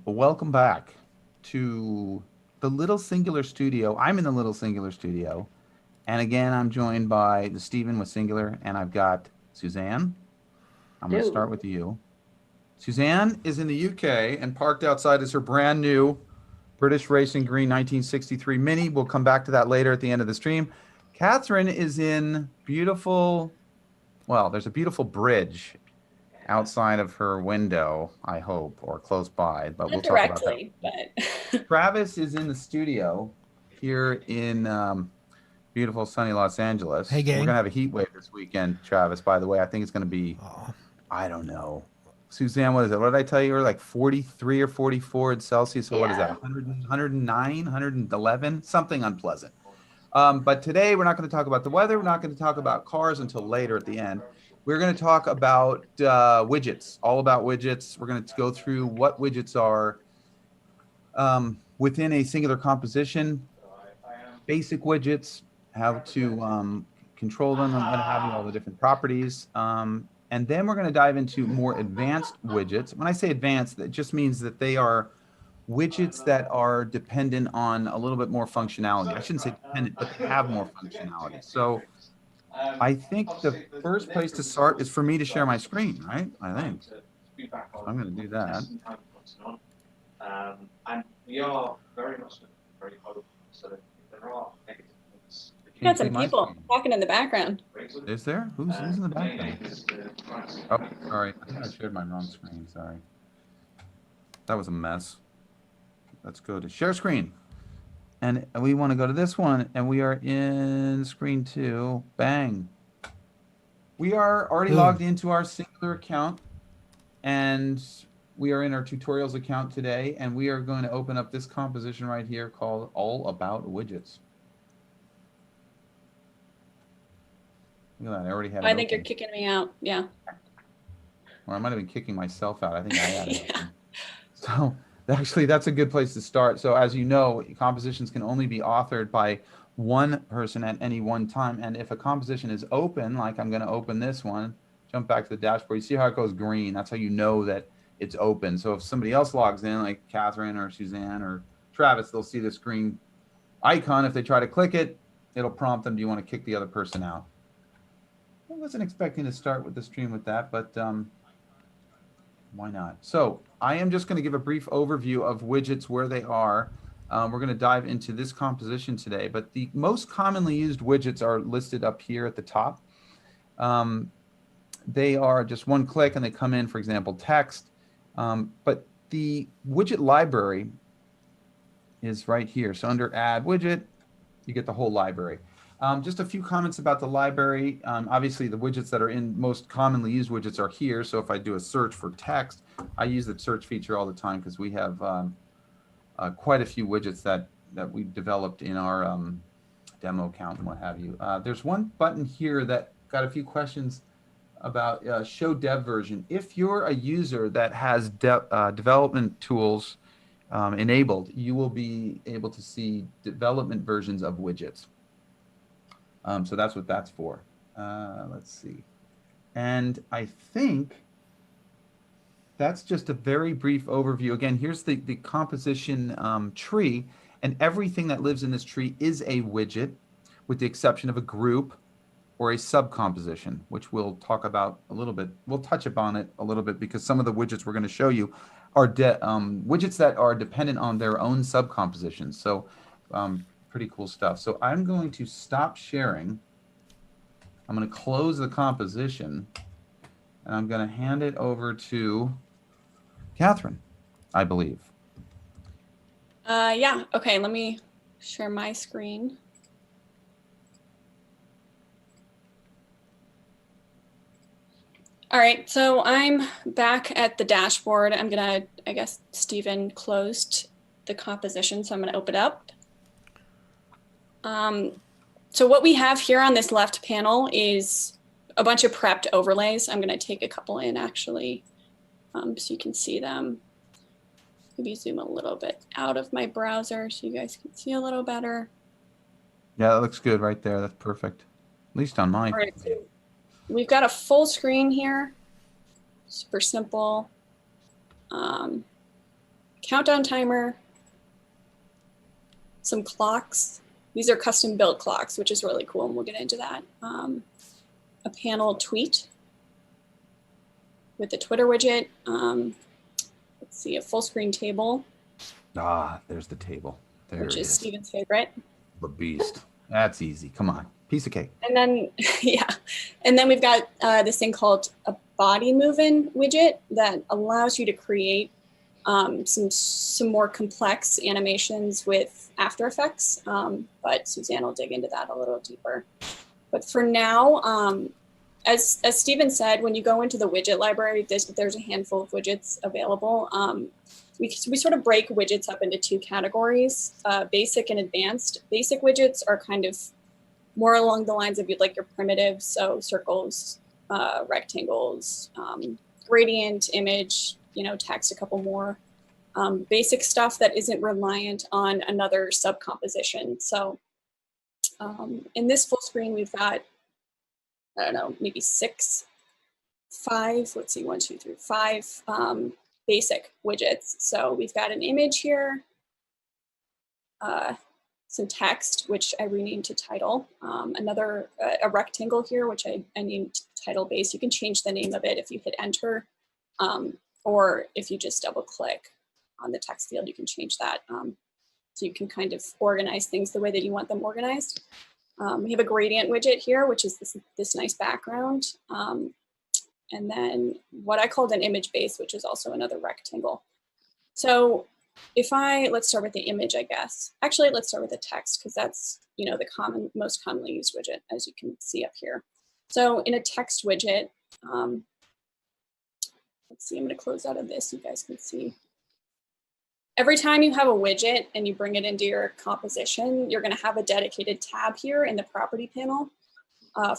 Welcome back to the Little Singular Studio. I'm in the Little Singular Studio. And again, I'm joined by the Stephen with Singular, and I've got Suzanne. I'm going to start Do. with you. Suzanne is in the UK, and parked outside is her brand new British Racing Green 1963 Mini. We'll come back to that later at the end of the stream. Catherine is in beautiful, well, there's a beautiful bridge outside of her window, I hope, or close by, but we'll Not talk about that. directly, but Travis is in the studio here in beautiful sunny Los Hey, Angeles. We're gang. gonna have a heat wave this weekend, Travis. By the way, I think it's gonna be, Oh, I don't know, Suzanne. What is it? What did I tell you? We're like 43 or 44 in Celsius. So what is that? yeah. 100, 109, 111, something unpleasant. But today we're not going to talk about the weather. We're not going to talk about cars until later at the end. We're going to talk about widgets, all about widgets. We're going to go through what widgets are within a singular composition, basic widgets, how to control them and what have you, all the different properties. And then we're going to dive into more advanced widgets. When I say advanced, that just means that they are widgets that are dependent on a little bit more functionality. I shouldn't say dependent, but they have more functionality. So I think the first place to start is for me to share my screen, right? I think. So I'm going to do that. And we are very much very hopeful. So if there are negative things, Can got you see some my people screen? talking in the background. Is there? Who's in the background? Oh, sorry. I think I shared my wrong screen. Sorry. That was a mess. Let's go to share screen. And we want to go to this one, and we are in screen 2. Bang. We are already boom. logged into our Singular account, and we are in our tutorials account today, and we are going to open up this composition right here called All About Widgets. Look at that. I already had it I think open. you're kicking me out. Yeah. Or I might have been kicking myself out. I think I had it Yeah. open. So actually, that's a good place to start. So as you know, compositions can only be authored by one person at any one time. And if a composition is open, like I'm going to open this one, jump back to the dashboard, you see how it goes green. That's how you know that it's open. So if somebody else logs in, like Catherine or Suzanne or Travis, they'll see this green icon. If they try to click it, it'll prompt them, do you want to kick the other person out? I wasn't expecting to start with the stream with that, but why not? So I am just going to give a brief overview of widgets, where they are. We're going to dive into this composition today, but the most commonly used widgets are listed up here at the top. They are just one click and they come in, for example, text. But the widget library is right here. So under Add Widget, you get the whole library. Just a few comments about the library. Obviously, the widgets that are in most commonly used widgets are here. So if I do a search for text, I use the search feature all the time because we have quite a few widgets that we've developed in our demo account and what have you. There's one button here that got a few questions about show dev version. If you're a user that has development tools enabled, you will be able to see development versions of widgets. So that's what that's for. Let's see. And I think that's just a very brief overview. Again, here's the composition tree, and everything that lives in this tree is a widget, with the exception of a group or a subcomposition, which we'll talk about a little bit. We'll touch upon it a little bit because some of the widgets we're going to show you are widgets that are dependent on their own subcompositions. So pretty cool stuff. So I'm going to stop sharing. I'm going to close the composition, and I'm going to hand it over to Catherine, I believe. Yeah. Okay. Let me share my screen. All right. So I'm back at the dashboard. I'm going to, I guess, Stephen closed the composition, so I'm going to open it up. So what we have here on this left panel is a bunch of prepped overlays. I'm going to take a couple in actually, so you can see them. Maybe zoom a little bit out of my browser so you guys can see a little better. Yeah, that looks good right there. That's perfect. At least on mine. All right, so we've got a full screen here. Super simple. countdown timer, some clocks. These are custom built clocks, which is really cool, and we'll get into that. A panel tweet with the Twitter widget. Let's see, a full screen table. Ah, there's the table. There which it is is. Steven's favorite. The beast. That's easy. Come on. Piece of cake. And then, yeah. And then we've got this thing called a Bodymovin widget that allows you to create some more complex animations with After Effects. But Suzanne will dig into that a little deeper. But for now, as Steven said, when you go into the widget library, there's a handful of widgets available. We sort of break widgets up into two categories, basic and advanced. Basic widgets are kind of more along the lines of like your primitives, so circles, rectangles, gradient, image, text, a couple more. Basic stuff that isn't reliant on another subcomposition. So in this full screen, we've got, I don't know, maybe five, let's see, 1, 2, 3, 5 basic widgets. So we've got an image here, some text, which I renamed to title, a rectangle here, which I named title base. You can change the name of it if you hit enter, or if you just double click on the text field, you can change that. So you can kind of organize things the way that you want them organized. We have a gradient widget here, which is this nice background. And then what I called an image base, which is also another rectangle. So let's start with the image, I guess. Actually, let's start with the text, because that's the most commonly used widget, as you can see up here. So in a text widget, let's see, I'm going to close out of this so you guys can see. Every time you have a widget and you bring it into your composition, you're going to have a dedicated tab here in the property panel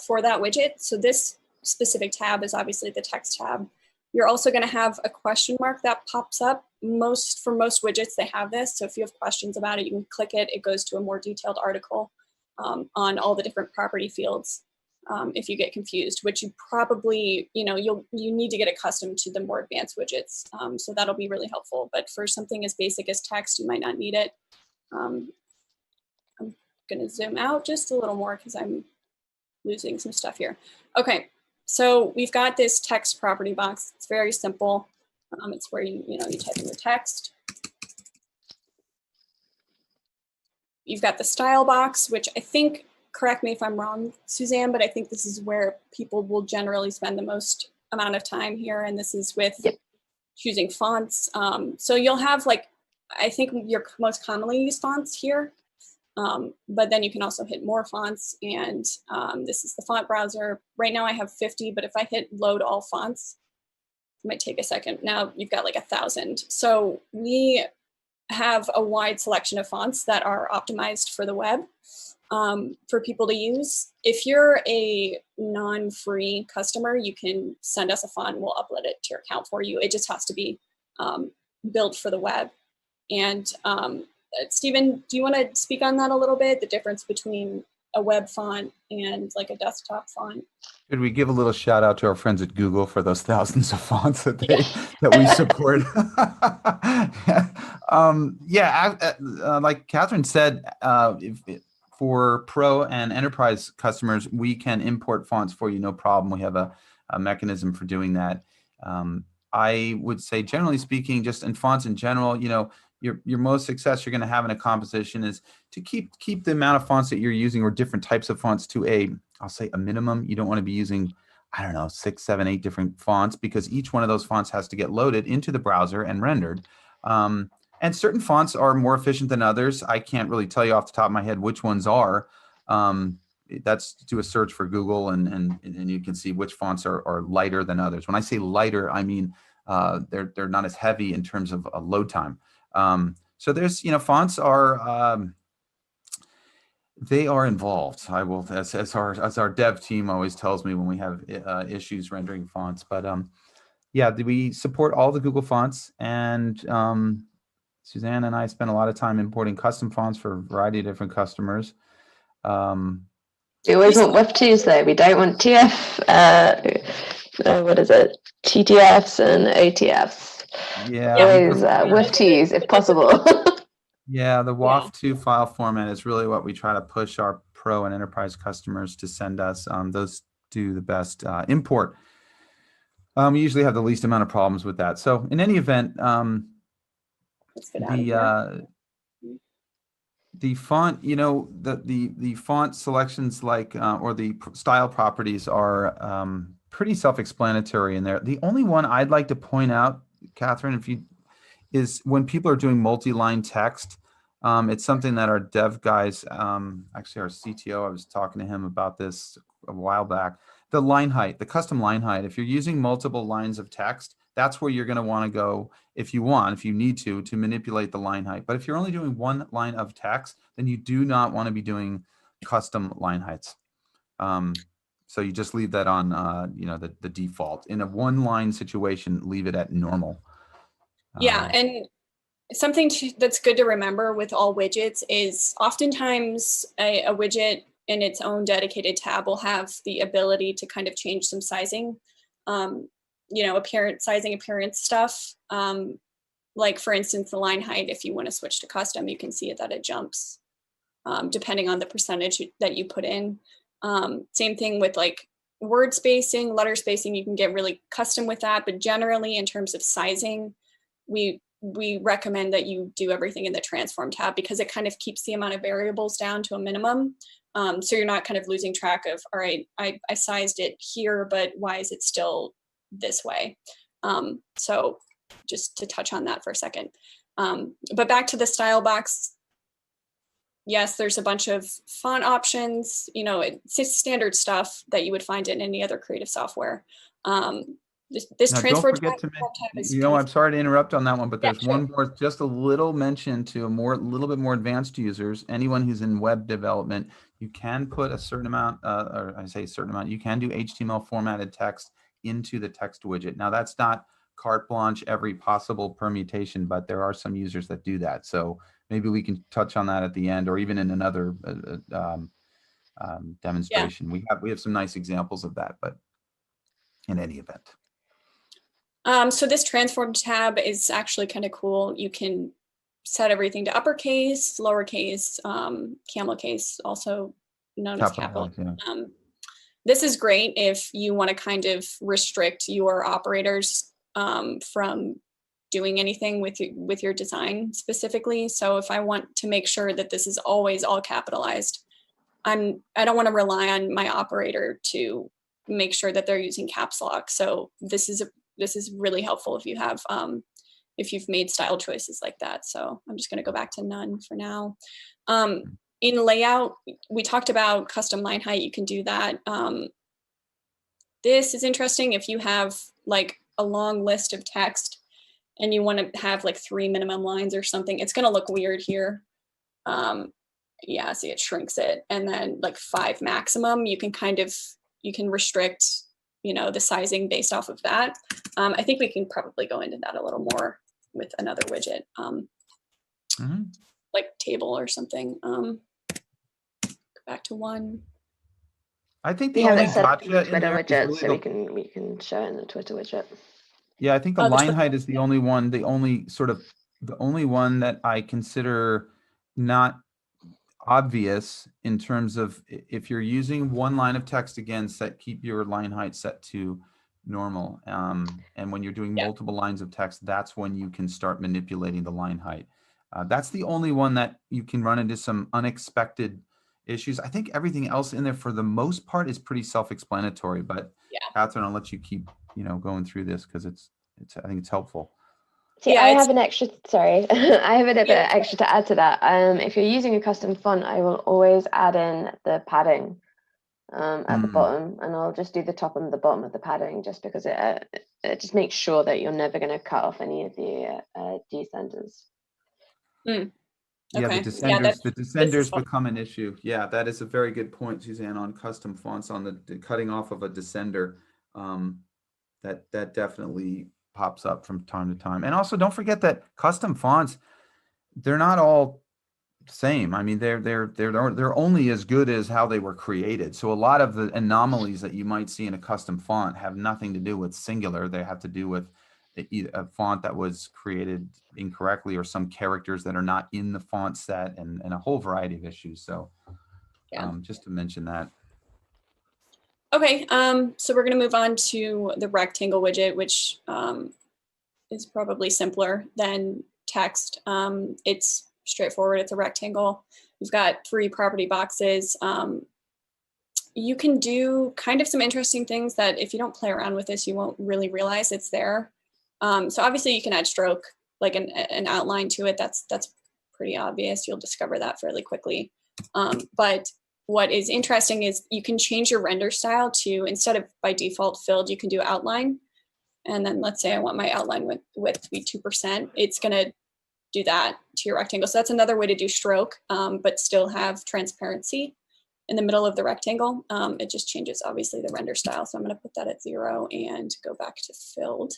for that widget. So this specific tab is obviously the text tab. You're also going to have a question mark that pops up. For most widgets, they have this. So if you have questions about it, you can click it. It goes to a more detailed article on all the different property fields. If you get confused, which you probably, you need to get accustomed to the more advanced widgets. So that'll be really helpful. But for something as basic as text, you might not need it. I'm going to zoom out just a little more because I'm losing some stuff here. Okay, so we've got this text property box. It's very simple. It's where you type in your text. You've got the style box, which I think, correct me if I'm wrong, Suzanne, but I think this is where people will generally spend the most amount of time here. And this is with choosing fonts. So you'll have I think your most commonly used fonts here, but then you can also hit more fonts. And this is the font browser. Right now I have 50, but if I hit load all fonts, it might take a second. Now you've got 1,000. So we have a wide selection of fonts that are optimized for the web. For people to use. If you're a non-free customer, you can send us a font and we'll upload it to your account for you. It just has to be built for the web. And Steven, do you want to speak on that a little bit? The difference between a web font and a desktop font? Could we give a little shout out to our friends at Google for those thousands of fonts that that we support? Like Catherine said, for pro and enterprise customers, we can import fonts for you, no problem. We have a mechanism for doing that. I would say, generally speaking, just in fonts in general, your most success you're going to have in a composition is to keep the amount of fonts that you're using or different types of fonts to I'll say a minimum. You don't want to be using, I don't know, 6, 7, 8 different fonts, because each one of those fonts has to get loaded into the browser and rendered. And certain fonts are more efficient than others. I can't really tell you off the top of my head which ones are. That's do a search for Google and you can see which fonts are lighter than others. When I say lighter, I mean they're not as heavy in terms of load time. So there's, fonts are, they are involved. I will, as our dev team always tells me when we have issues rendering fonts. But yeah, we support all the Google fonts, and Suzanne and I spent a lot of time importing custom fonts for a variety of different customers. We always want WebTs though. We don't want TF, what is it? TTFs and OTFs. Yeah, Always with T's if possible. yeah, the WAF2 file format is really what we try to push our pro and enterprise customers to send us. Those do the best import. We usually have the least amount of problems with that. So in any event, Let's get out of here. The font, you know, the font selections like or the style properties are pretty self-explanatory in there. The only one I'd like to point out, Catherine, if you is when people are doing multi-line text. It's something that our dev guys, actually our CTO, I was talking to him about this a while back. The line height, the custom line height. If you're using multiple lines of text, that's where you're going to want to go if you need to manipulate the line height. But if you're only doing one line of text, then you do not want to be doing custom line heights. So you just leave that on, you know, the default. In a one-line situation, leave it at normal. Yeah, and something that's good to remember with all widgets is oftentimes a widget in its own dedicated tab will have the ability to kind of change some sizing, you know, appearance stuff. Like for instance, the line height, if you want to switch to custom, you can see that it jumps depending on the percentage that you put in. Same thing with like word spacing, letter spacing, you can get really custom with that. But generally in terms of sizing, we recommend that you do everything in the transform tab because it kind of keeps the amount of variables down to a minimum. So you're not kind of losing track of, all right, I sized it here, but why is it still this way? So just to touch on that for a second. But back to the style box. Yes, there's a bunch of font options, you know, it's standard stuff that you would find in any other creative software. This now, transfer don't forget tab is you know, I'm sorry to interrupt on that one, but there's sure. one more, just a little mention to a little bit more advanced users. Anyone who's in web development, you can put a certain amount, or I say a certain amount, you can do HTML formatted text into the text widget. Now, that's not carte blanche every possible permutation, but there are some users that do that. So maybe we can touch on that at the end, or even in another demonstration. Yeah. We have some nice examples of that, but in any event. So this transform tab is actually kind of cool. You can set everything to uppercase, lowercase, camel case, also known as capital. Yeah. This is great if you want to kind of restrict your operators from doing anything with your design specifically. So if I want to make sure that this is always all capitalized, I don't want to rely on my operator to make sure that they're using caps lock. So this is really helpful if you've made style choices like that. So I'm just going to go back to none for now. In layout, we talked about custom line height. You can do that. This is interesting if you have like a long list of text and you want to have like 3 minimum lines or something. It's going to look weird here. Yeah, see, it shrinks it. And then like 5 maximum, you can restrict, you know, the sizing based off of that. I think we can probably go into that a little more with another widget, like table or something. Go back to 1. I think the only gotcha in there widget, is really so we can show it in the Twitter widget. Yeah, I think the line height is the only one, the only one that I consider not obvious in terms of if you're using one line of text, again, keep your line height set to normal. And when you're doing multiple lines of text, that's when you can start manipulating the line height. That's the only one that you can run into some unexpected issues. I think everything else in there for the most part is pretty self-explanatory, but Catherine, I'll let you keep, you know, going through this because I think it's helpful. See, I have an extra, sorry, I have a bit extra to add to that. If you're using a custom font, I will always add in the padding at the bottom, and I'll just do the top and the bottom of the padding just because it just makes sure that you're never going to cut off any of the descenders. Yeah, the descenders become an issue. Yeah, that is a very good point, Suzanne, on custom fonts, on the cutting off of a descender. That definitely pops up from time to time. And also don't forget that custom fonts, they're not all the same. I mean, they're only as good as how they were created. So a lot of the anomalies that you might see in a custom font have nothing to do with Singular. They have to do with a font that was created incorrectly or some characters that are not in the font set and a whole variety of issues. So Yeah. just to mention that. Okay, so we're going to move on to the rectangle widget, which is probably simpler than text. It's straightforward. It's a rectangle. We've got 3 property boxes. You can do kind of some interesting things that if you don't play around with this, you won't really realize it's there. So obviously you can add stroke, like an outline to it. That's pretty obvious. You'll discover that fairly quickly. But what is interesting is you can change your render style to, instead of by default filled, you can do outline. And then let's say I want my outline width to be 2%. It's going to do that to your rectangle. So that's another way to do stroke, but still have transparency in the middle of the rectangle. It just changes, obviously, the render style. So I'm going to put that at 0 and go back to filled.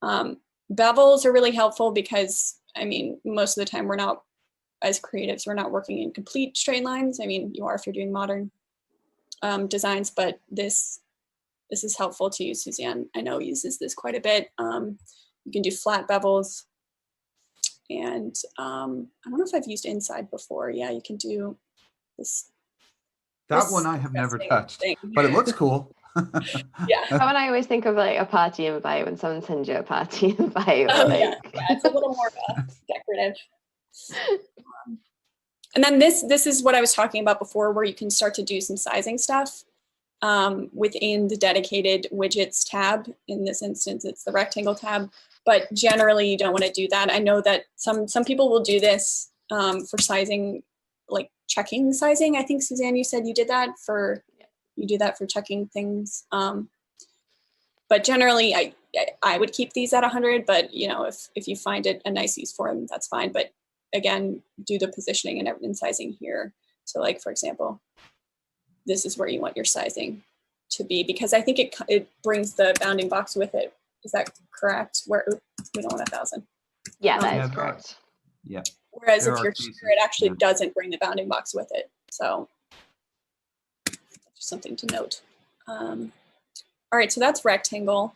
Bevels are really helpful because, I mean, most of the time we're not, as creatives, we're not working in complete straight lines. I mean, you are if you're doing modern designs, but this is helpful to use. Suzanne, I know, uses this quite a bit. You can do flat bevels. And I don't know if I've used inside before. Yeah, you can do this. That one I have never touched, but it looks cool. Yeah. That one I always think of like a party invite when someone sends you a party invite. Oh, like... yeah, it's a little more decorative. And then this is what I was talking about before, where you can start to do some sizing stuff within the dedicated widgets tab. In this instance, it's the rectangle tab, but generally you don't want to do that. I know that some people will do this for sizing, like checking sizing. I think, Suzanne, you said you did that for, you do that for checking things. But generally I would keep these at 100, but you know, if you find it a nice use for them, that's fine. But again, do the positioning and sizing here. So like, for example, this is where you want your sizing to be, because I think it brings the bounding box with it. Is that correct? Where we don't want 1,000. Yeah, that is correct. Yeah. Whereas if you're here, it actually doesn't bring the bounding box with it. So just something to note. All right, so that's rectangle.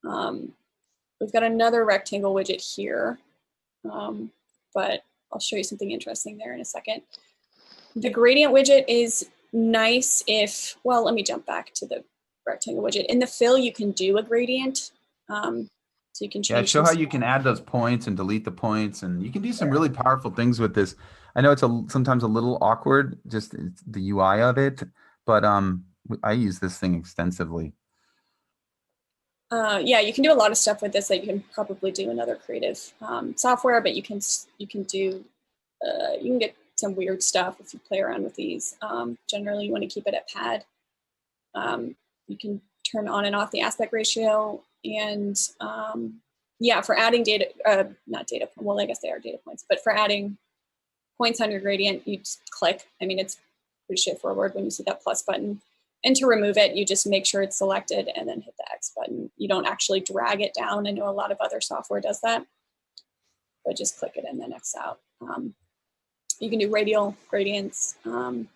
We've got another rectangle widget here, but I'll show you something interesting there in a second. The gradient widget is nice if, well, let me jump back to the rectangle widget. In the fill, you can do a gradient. So you can change. Yeah, show how you can add those points and delete the points, and you can do some really powerful things with this. I know it's sometimes a little awkward, just the UI of it, but I use this thing extensively. Yeah, you can do a lot of stuff with this that you can probably do in other creative software, but you can get some weird stuff if you play around with these. Generally, you want to keep it at pad. You can turn on and off the aspect ratio, and yeah, for adding data, not data, well, I guess they are data points, but for adding points on your gradient, you just click. I mean, it's pretty straightforward when you see that plus button. And to remove it, you just make sure it's selected and then hit the X button. You don't actually drag it down. I know a lot of other software does that, but just click it and then X out. You can do radial gradients, kind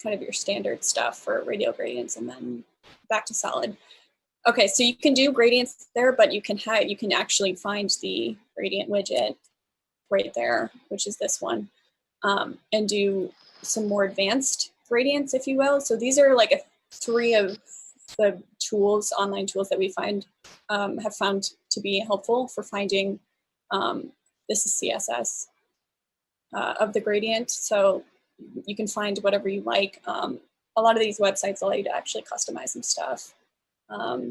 of your standard stuff for radial gradients, and then back to solid. Okay, so you can do gradients there, but you can actually find the gradient widget right there, which is this one, and do some more advanced gradients, if you will. So these are like 3 of the tools, online tools that we have found to be helpful for finding, this is CSS of the gradient. So you can find whatever you like. A lot of these websites allow you to actually customize some stuff.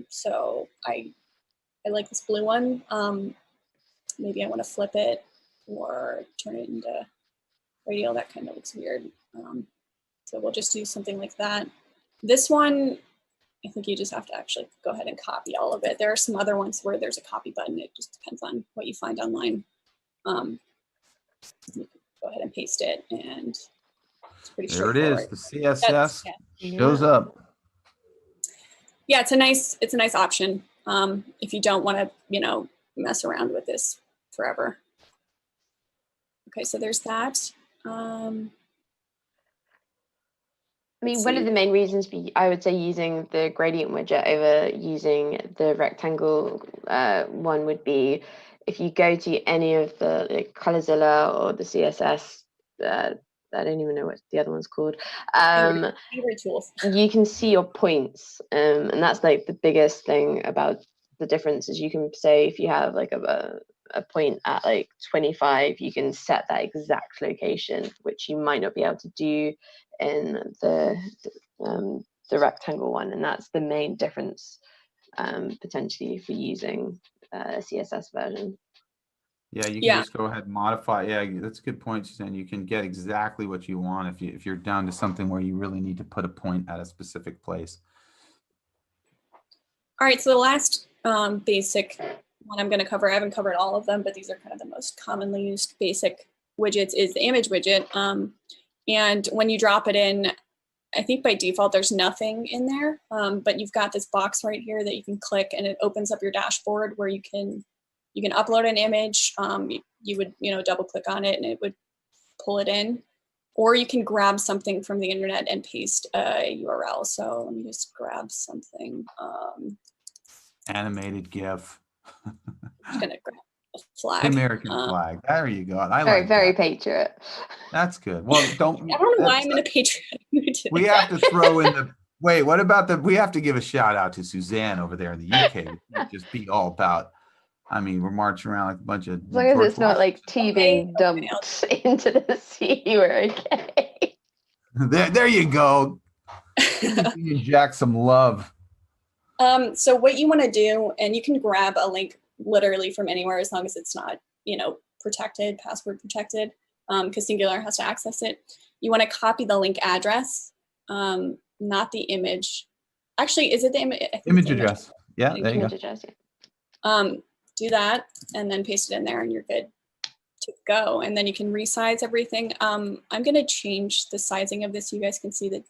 So I like this blue one. Maybe I want to flip it or turn it into radial. That kind of looks weird. So we'll just do something like that. This one, I think you just have to actually go ahead and copy all of it. There are some other ones where there's a copy button. It just depends on what you find online. You can go ahead and paste it, and it's pretty straightforward. There it is. The CSS shows up. Yeah, it's a nice option if you don't want to, mess around with this forever. Okay, so there's that. I mean, one of the main reasons I would say using the gradient widget over using the rectangle one would be if you go to any of the like, Colorzilla or the CSS, I don't even know what the other one's called. Favorite tools. You can see your points, and that's like the biggest thing about the difference is you can say if you have like a point at like 25, you can set that exact location, which you might not be able to do in the rectangle one, and that's the main difference potentially for using a CSS version. Yeah, you can just go ahead and modify. Yeah, that's a good point, Suzanne. You can get exactly what you want if you're down to something where you really need to put a point at a specific place. All right, so the last basic one I'm going to cover, I haven't covered all of them, but these are kind of the most commonly used basic widgets, is the image widget. And when you drop it in, I think by default there's nothing in there, but you've got this box right here that you can click, and it opens up your dashboard where you can upload an image. You would double click on it and it would pull it in, or you can grab something from the internet and paste a URL. So let me just grab something. Animated GIF. I'm just gonna grab a flag. The American flag. There you go. I very, like very that. patriot. That's good. Well, I don't know why I'm in a patriotic mood today. We have to throw in the wait. What about we have to give a shout out to Suzanne over there in the UK. We can't just be all about. I mean, we're marching around like a bunch of. As long as it's not like tea being dumped into the sea, we're okay. There you go. Inject some love. So what you want to do, and you can grab a link literally from anywhere as long as it's not, protected, password protected, because Singular has to access it. You want to copy the link address, not the image. Actually, is it the image address? Yeah, there you go. Address, yeah. Do that and then paste it in there and you're good to go. And then you can resize everything. I'm going to change the sizing of this so you guys can see that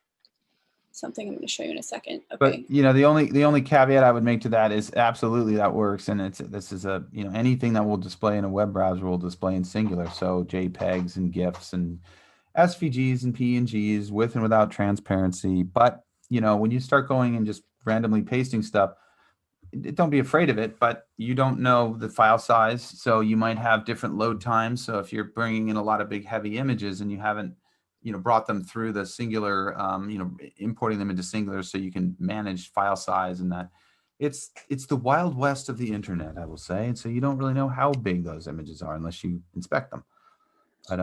something I'm going to show you in a second. Okay. But the only caveat I would make to that is absolutely that works, and this is a anything that will display in a web browser will display in Singular. So JPEGs and GIFs and SVGs and PNGs with and without transparency. But when you start going and just randomly pasting stuff, don't be afraid of it, but you don't know the file size, so you might have different load times. So if you're bringing in a lot of big heavy images and you haven't brought them through the Singular, importing them into Singular so you can manage file size, and that it's the wild west of the internet, I will say. And so you don't really know how big those images are unless you inspect them. But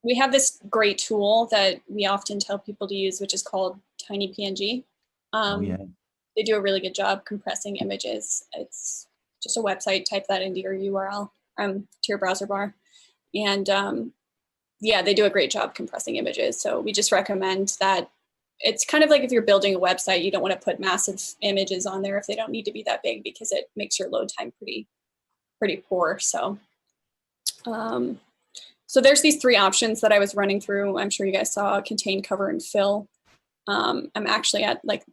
we have this great tool that we often tell people to use, which is called Tiny PNG. They do a really good job compressing images. It's just a website. Type that into your URL to your browser bar, and they do a great job compressing images. So we just recommend that. It's kind of like if you're building a website, you don't want to put massive images on there if they don't need to be that big, because it makes your load time pretty poor. So so there's these three options that I was running through. I'm sure you guys saw: contain, cover, and fill. I'm actually at like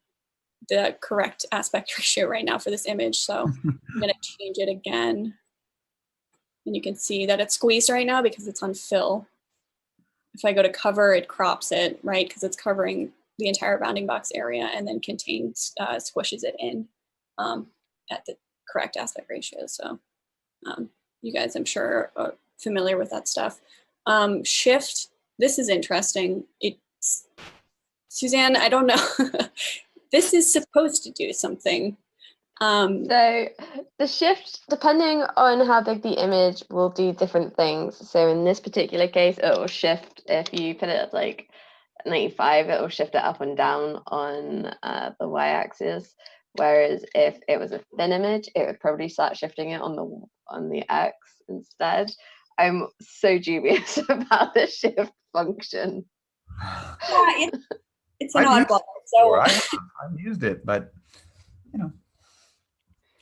the correct aspect ratio right now for this image, so I'm going to change it again, and you can see that it's squeezed right now because it's on fill. If I go to cover, it crops it, right, because it's covering the entire bounding box area, and then contain squishes it in at the correct aspect ratio. So you guys, I'm sure, are familiar with that stuff. Shift, this is interesting. It's Suzanne, I don't know. This is supposed to do something. So the shift, depending on how big the image, will do different things. So in this particular case, it will shift. If you put it at like 95, it will shift it up and down on the y-axis. Whereas if it was a thin image, it would probably start shifting it on the x instead. I'm so dubious about the shift function. Yeah, it's an oddball. So I've used it, but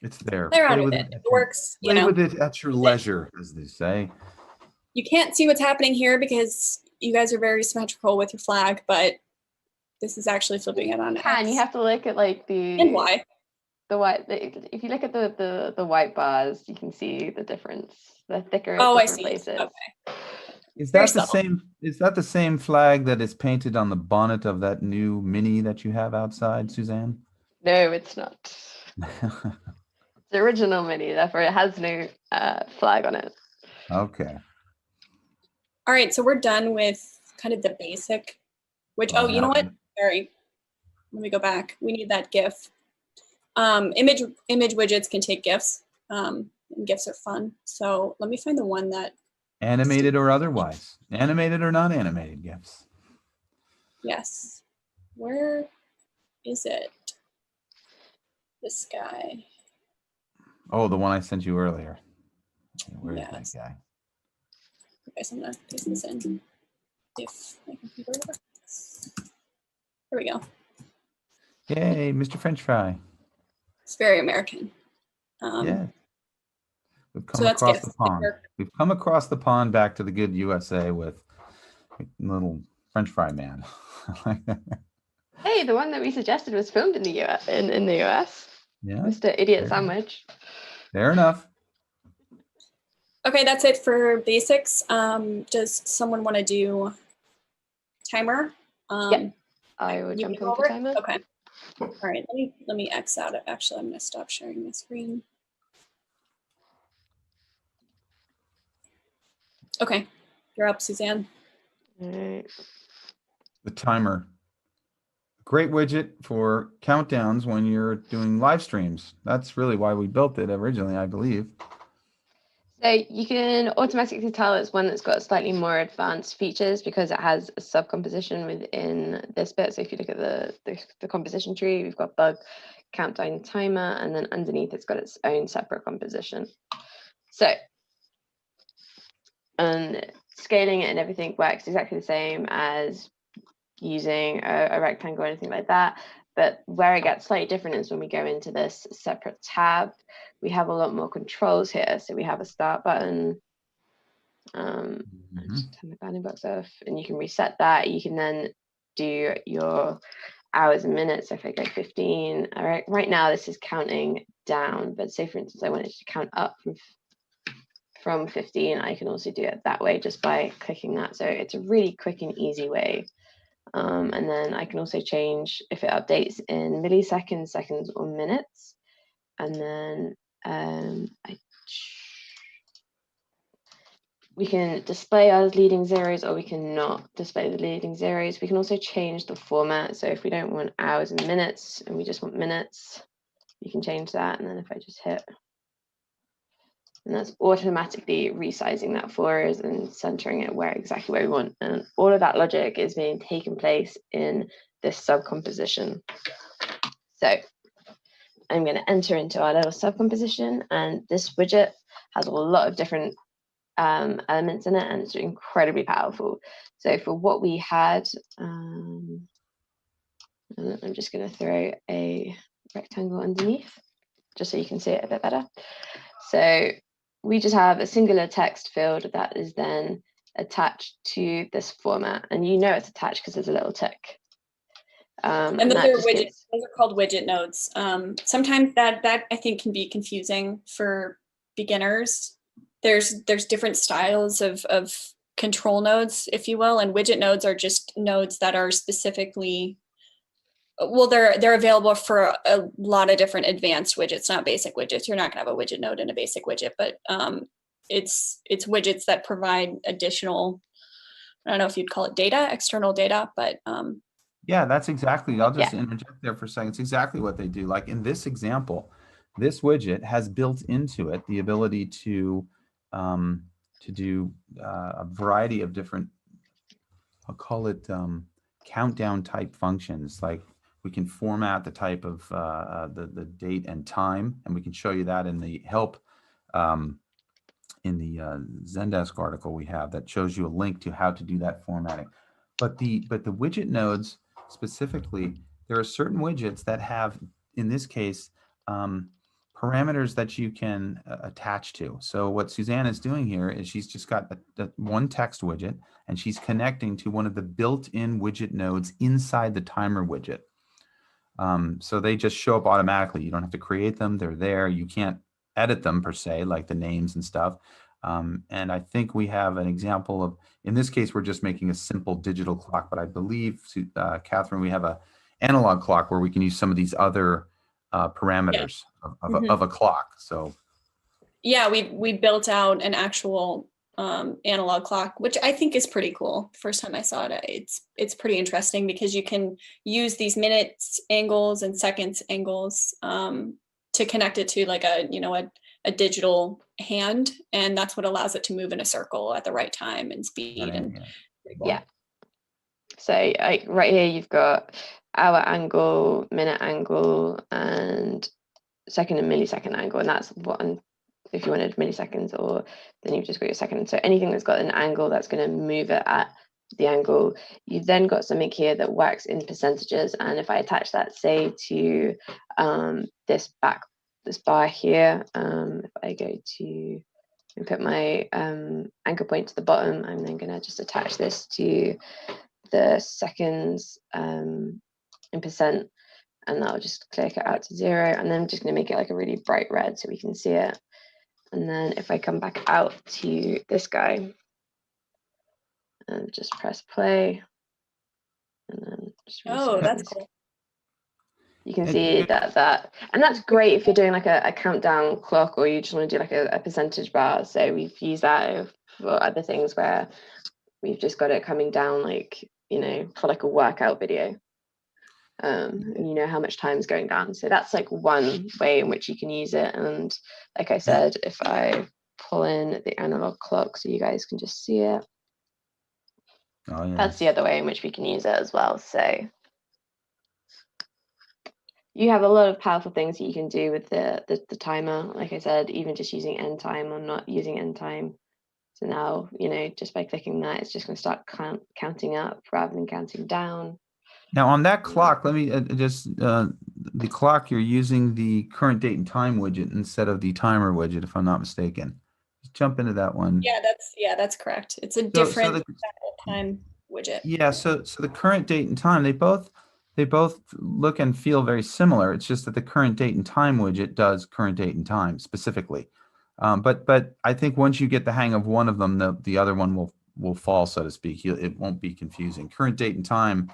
it's there. Play around with it. It works. Play with it at your leisure, as they say. You can't see what's happening here because you guys are very symmetrical with your flag, but this is actually flipping it on. And you have to look at like and why. The white. If you look at the white bars, you can see the difference. The thicker. Oh, I see. Places. Okay. Is Very that the subtle. same? Is that the same flag that is painted on the bonnet of that new Mini that you have outside, Suzanne? No, it's not. It's the original Mini, therefore it has no flag on it. Okay. All right, so we're done with kind of the basic, which, Well, oh, you now know what? Sorry, let me go back. We need that GIF. Image widgets can take GIFs. And GIFs are fun. So let me find the one that. animated or otherwise, animated or non-animated GIFs. Yes. Where is it? This guy. Oh, the one I sent you earlier. Where's Yes. that guy? Okay, so I'm gonna paste this in. If my computer works. There we go. Yay, Mr. French Fry. It's very American. Yeah. We've So come that's across GIF. the pond. We've come across the pond back to the good USA with little French fry man. Hey, the one that we suggested was filmed in the US. In the US. Yeah. Mr. Idiot Sandwich. Fair enough. Okay, that's it for basics. Does someone want to do timer? Yeah, I will jump in for timer. Okay. All right, let me X out it. Actually, I'm going to stop sharing my screen. Okay, you're up, Suzanne. All right. The timer. Great widget for countdowns when you're doing live streams. That's really why we built it originally, I believe. So you can automatically tell it's one that's got slightly more advanced features because it has a sub-composition within this bit. So if you look at the composition tree, we've got bug, countdown, timer, and then underneath it's got its own separate composition. So, and scaling it and everything works exactly the same as using a rectangle or anything like that. But where it gets slightly different is when we go into this separate tab, we have a lot more controls here. So we have a start button. Just turn the bounding box off, and you can reset that. You can then do your hours and minutes. So if I go 15, all right, right now this is counting down, but say for instance I wanted to count up from 15, I can also do it that way just by clicking that. So it's a really quick and easy way. And then I can also change if it updates in milliseconds, seconds, or minutes. And then we can display our leading zeros, or we can not display the leading zeros. We can also change the format. So if we don't want hours and minutes and we just want minutes, you can change that. And then if I just hit, and that's automatically resizing that for us and centering it exactly where we want. And all of that logic is being taken place in this sub-composition. So I'm going to enter into our little sub-composition, and this widget has a lot of different elements in it, and it's incredibly powerful. So for what we had, I'm just going to throw a rectangle underneath just so you can see it a bit better. So we just have a singular text field that is then attached to this format, and you know it's attached because there's a little tick. And those are widgets. Those are called widget nodes. Sometimes that I think can be confusing for beginners. There's different styles of control nodes, if you will, and widget nodes are just nodes that are specifically, well, they're available for a lot of different advanced widgets, not basic widgets. You're not gonna have a widget node in a basic widget, but it's widgets that provide additional, I don't know if you'd call it data, external data, but yeah, that's exactly, I'll just interject there for a second. It's exactly what they do. Like in this example, this widget has built into it the ability to do a variety of different, I'll call it countdown type functions. Like we can format the type of the date and time, and we can show you that in the help in the Zendesk article we have that shows you a link to how to do that formatting. But the widget nodes specifically, there are certain widgets that have, in this case, parameters that you can attach to. So what Suzanne is doing here is she's just got one text widget, and she's connecting to one of the built-in widget nodes inside the timer widget. So they just show up automatically. You don't have to create them. They're there. You can't edit them per se, like the names and stuff. And I think we have an example of, in this case, we're just making a simple digital clock, but I believe, Catherine, we have a analog clock where we can use some of these other parameters of a clock. So yeah, we built out an actual analog clock, which I think is pretty cool. First time I saw it, it's pretty interesting because you can use these minutes angles and seconds angles to connect it to like a digital hand, and that's what allows it to move in a circle at the right time and speed. And yeah. So like right here, you've got hour angle, minute angle, and second and millisecond angle, and that's one if you wanted milliseconds, or then you've just got your second. So anything that's got an angle, that's going to move it at the angle. You've then got something here that works in percentages, and if I attach that, say, to this bar here, if I go to and put my anchor point to the bottom, I'm then going to just attach this to the seconds in percent, and that'll just click it out to 0, and then I'm just going to make it like a really bright red so we can see it. And then if I come back out to this guy and just press play, and then just that's cool. You can see that, and that's great if you're doing like a countdown clock, or you just want to do like a percentage bar. So we've used that for other things where we've just got it coming down, like, for like a workout video. And you know how much time is going down. So that's like one way in which you can use it. And like I said, if I pull in the analog clock so you guys can just see it, that's the other way in which we can use it as well. So you have a lot of powerful things that you can do with the timer. Like I said, even just using end time or not using end time. So now, just by clicking that, it's just going to start counting up rather than counting down. Now on that clock, let me the clock, you're using the current date and time widget instead of the timer widget, if I'm not mistaken. Just jump into that one. Yeah, that's correct. It's a different time widget. Yeah, so the current date and time, they both look and feel very similar. It's just that the current date and time widget does current date and time specifically. But I think once you get the hang of one of them, the other one will fall, so to speak. It won't be confusing. Current date and time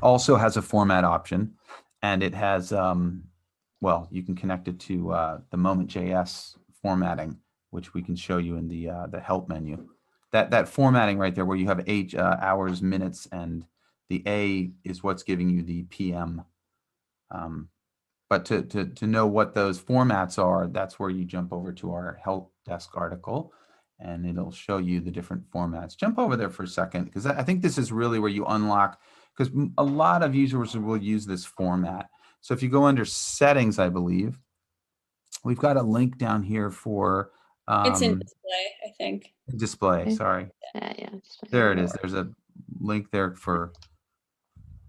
also has a format option, and it has well, you can connect it to the moment.js formatting, which we can show you in the help menu. That formatting right there, where you have hours, minutes, and the A is what's giving you the PM. But to know what those formats are, that's where you jump over to our help desk article, and it'll show you the different formats. Jump over there for a second, because I think this is really where you unlock, because a lot of users will use this format. So if you go under settings, I believe, we've got a link down here for it's in display, I think. Display, sorry. Yeah. There it is. There's a link there for.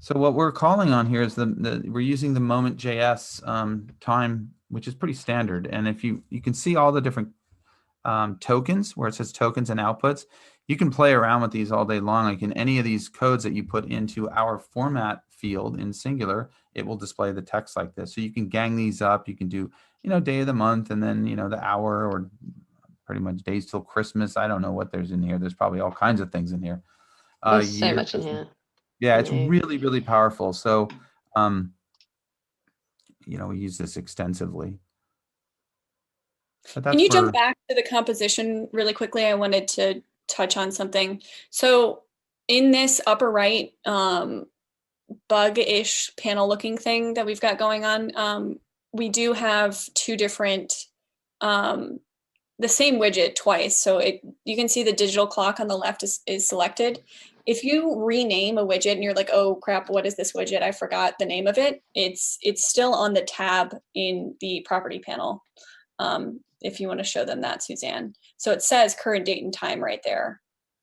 So what we're calling on here is we're using the moment.js time, which is pretty standard. And if you can see all the different tokens where it says tokens and outputs, you can play around with these all day long. Like in any of these codes that you put into our format field in Singular, it will display the text like this. So you can gang these up. You can do, day of the month, and then, the hour, or pretty much days till Christmas. I don't know what there's in here. There's probably all kinds of things in here. There's so much in here. Yeah, it's really, really powerful. So, we use this extensively. Can you jump back to the composition really quickly? I wanted to touch on something. So in this upper right bug-ish panel looking thing that we've got going on, we do have two different, the same widget twice. So you can see the digital clock on the left is selected. If you rename a widget and you're like, oh crap, what is this widget? I forgot the name of it. It's still on the tab in the property panel. If you want to show them that, Suzanne. So it says current date and time right there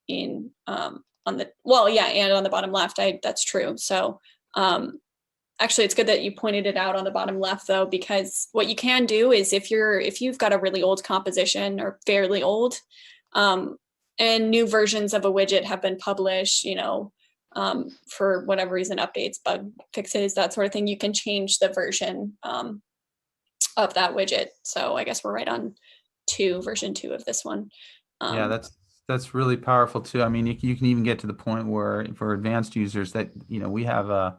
in on the, well, yeah, and on the bottom left, that's true. So actually, it's good that you pointed it out on the bottom left, though, because what you can do is if you've got a really old composition, or fairly old, and new versions of a widget have been published, for whatever reason, updates, bug fixes, that sort of thing, you can change the version of that widget. So I guess we're right on version 2 of this one. Yeah, that's really powerful too. I mean, you can even get to the point where for advanced users that, we have a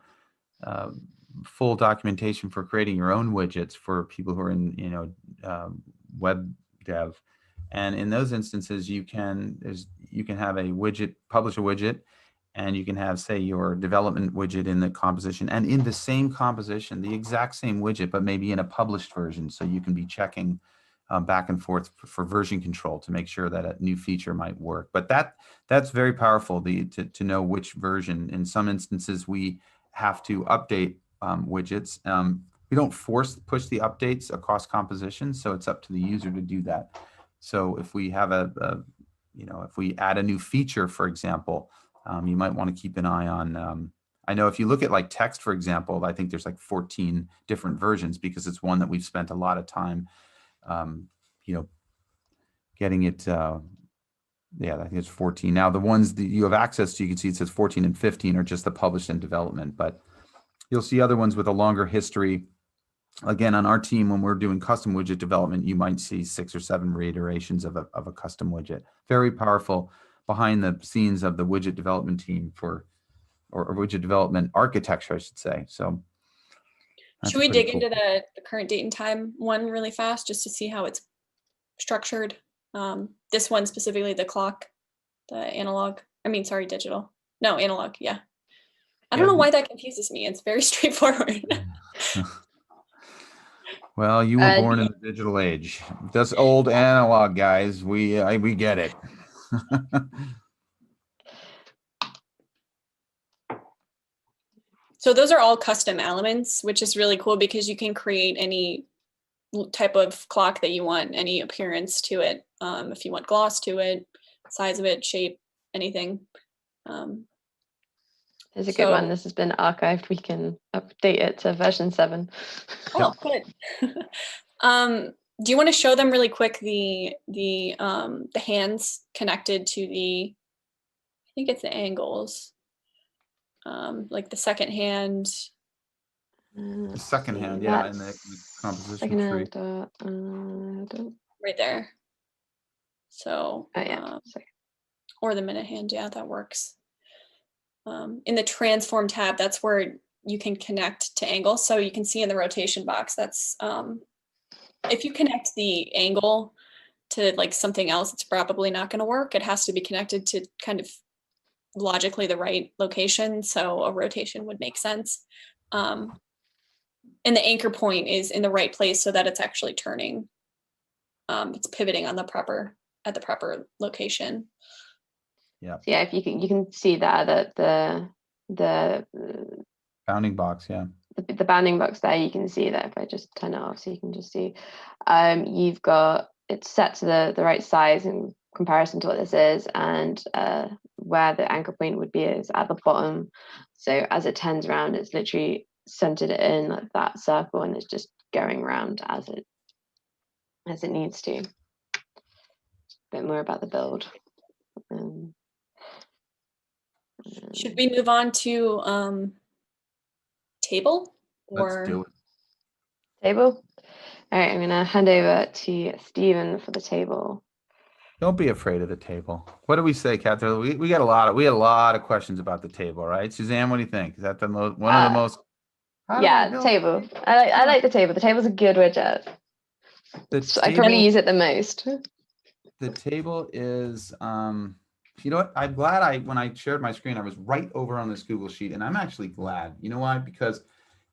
full documentation for creating your own widgets for people who are in, web dev. And in those instances, you can have a widget, publish a widget, and you can have, say, your development widget in the composition, and in the same composition, the exact same widget, but maybe in a published version. So you can be checking back and forth for version control to make sure that a new feature might work. But that's very powerful, to know which version. In some instances, we have to update widgets. We don't push the updates across compositions, so it's up to the user to do that. So if we have if we add a new feature, for example, you might want to keep an eye on, I know if you look at like text, for example, I think there's like 14 different versions because it's one that we've spent a lot of time, getting it, yeah, I think it's 14. Now, the ones that you have access to, you can see it says 14 and 15 are just the published and development, but you'll see other ones with a longer history. Again, on our team, when we're doing custom widget development, you might see 6 or 7 reiterations of a custom widget. Very powerful behind the scenes of the widget development team or widget development architecture, I should say. So should we dig into the current date and time one really fast just to see how it's structured? This one specifically, the clock, the analog, digital. No, analog, yeah. I don't know why that confuses me. It's very straightforward. Well, you were born in the digital age. That's old analog, guys. We get it. So those are all custom elements, which is really cool because you can create any type of clock that you want, any appearance to it. If you want gloss to it, size of it, shape, anything. There's a good one. This has been archived. We can update it to version 7. Oh, good. Do you want to show them really quick the hands connected to I think it's the angles, like the second hand. The second hand, yeah, in the composition tree. Right there. So, oh, yeah. or the minute hand, yeah, that works. In the transform tab, that's where you can connect to angle. So you can see in the rotation box, that's if you connect the angle to like something else, it's probably not going to work. It has to be connected to kind of logically the right location. So a rotation would make sense. And the anchor point is in the right place so that it's actually turning. It's pivoting on at the proper location. Yeah. So yeah, if you can see that the bounding box, yeah. The bounding box there, you can see that if I just turn it off, so you can just see you've got it's set to the right size in comparison to what this is, and where the anchor point would be is at the bottom. So as it turns around, it's literally centered in like that circle, and it's just going around as it needs to. A bit more about the build. Should we move on to table? Or let's do it. Table. All right, I'm gonna hand over to Stephen for the table. Don't be afraid of the table. What do we say, Catherine? We got a lot of questions about the table, right? Suzanne, what do you think? Is that one of the most? Yeah, table. I like the table. The table's a good widget. I probably use it the most. The table is, you know what? I'm glad when I shared my screen, I was right over on this Google Sheet, and I'm actually glad. You know why? Because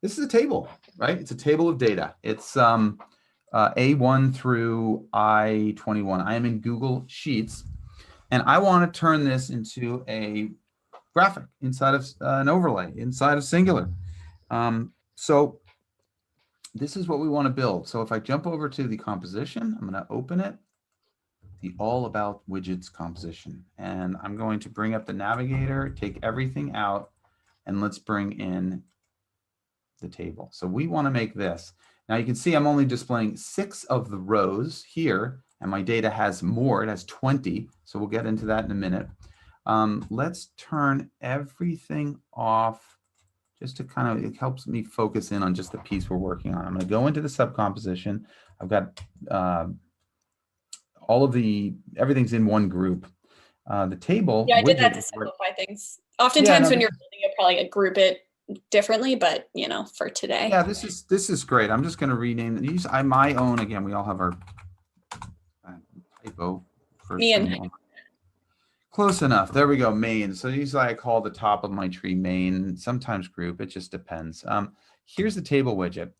this is a table, right? It's a table of data. It's A1 through I21. I am in Google Sheets, and I want to turn this into a graphic inside of an overlay inside of Singular. So this is what we want to build. So if I jump over to the composition, I'm going to open it, the All About Widgets composition, and I'm going to bring up the navigator, take everything out, and let's bring in the table. So we want to make this. Now you can see I'm only displaying 6 of the rows here, and my data has more. It has 20. So we'll get into that in a minute. Let's turn everything off just to kind of, it helps me focus in on just the piece we're working on. I'm going to go into the subcomposition. I've got everything's in one group. The table Yeah, I did that widget to is simplify things. yeah, Oftentimes no, when you're building, you'll probably group it differently, but you know, for today. yeah, this is great. I'm just going to rename these. My own again. We all have our typo first Me and name. Close enough. There we go. Main. So usually I call the top of my tree main. Sometimes group. It just depends. Here's the table widget,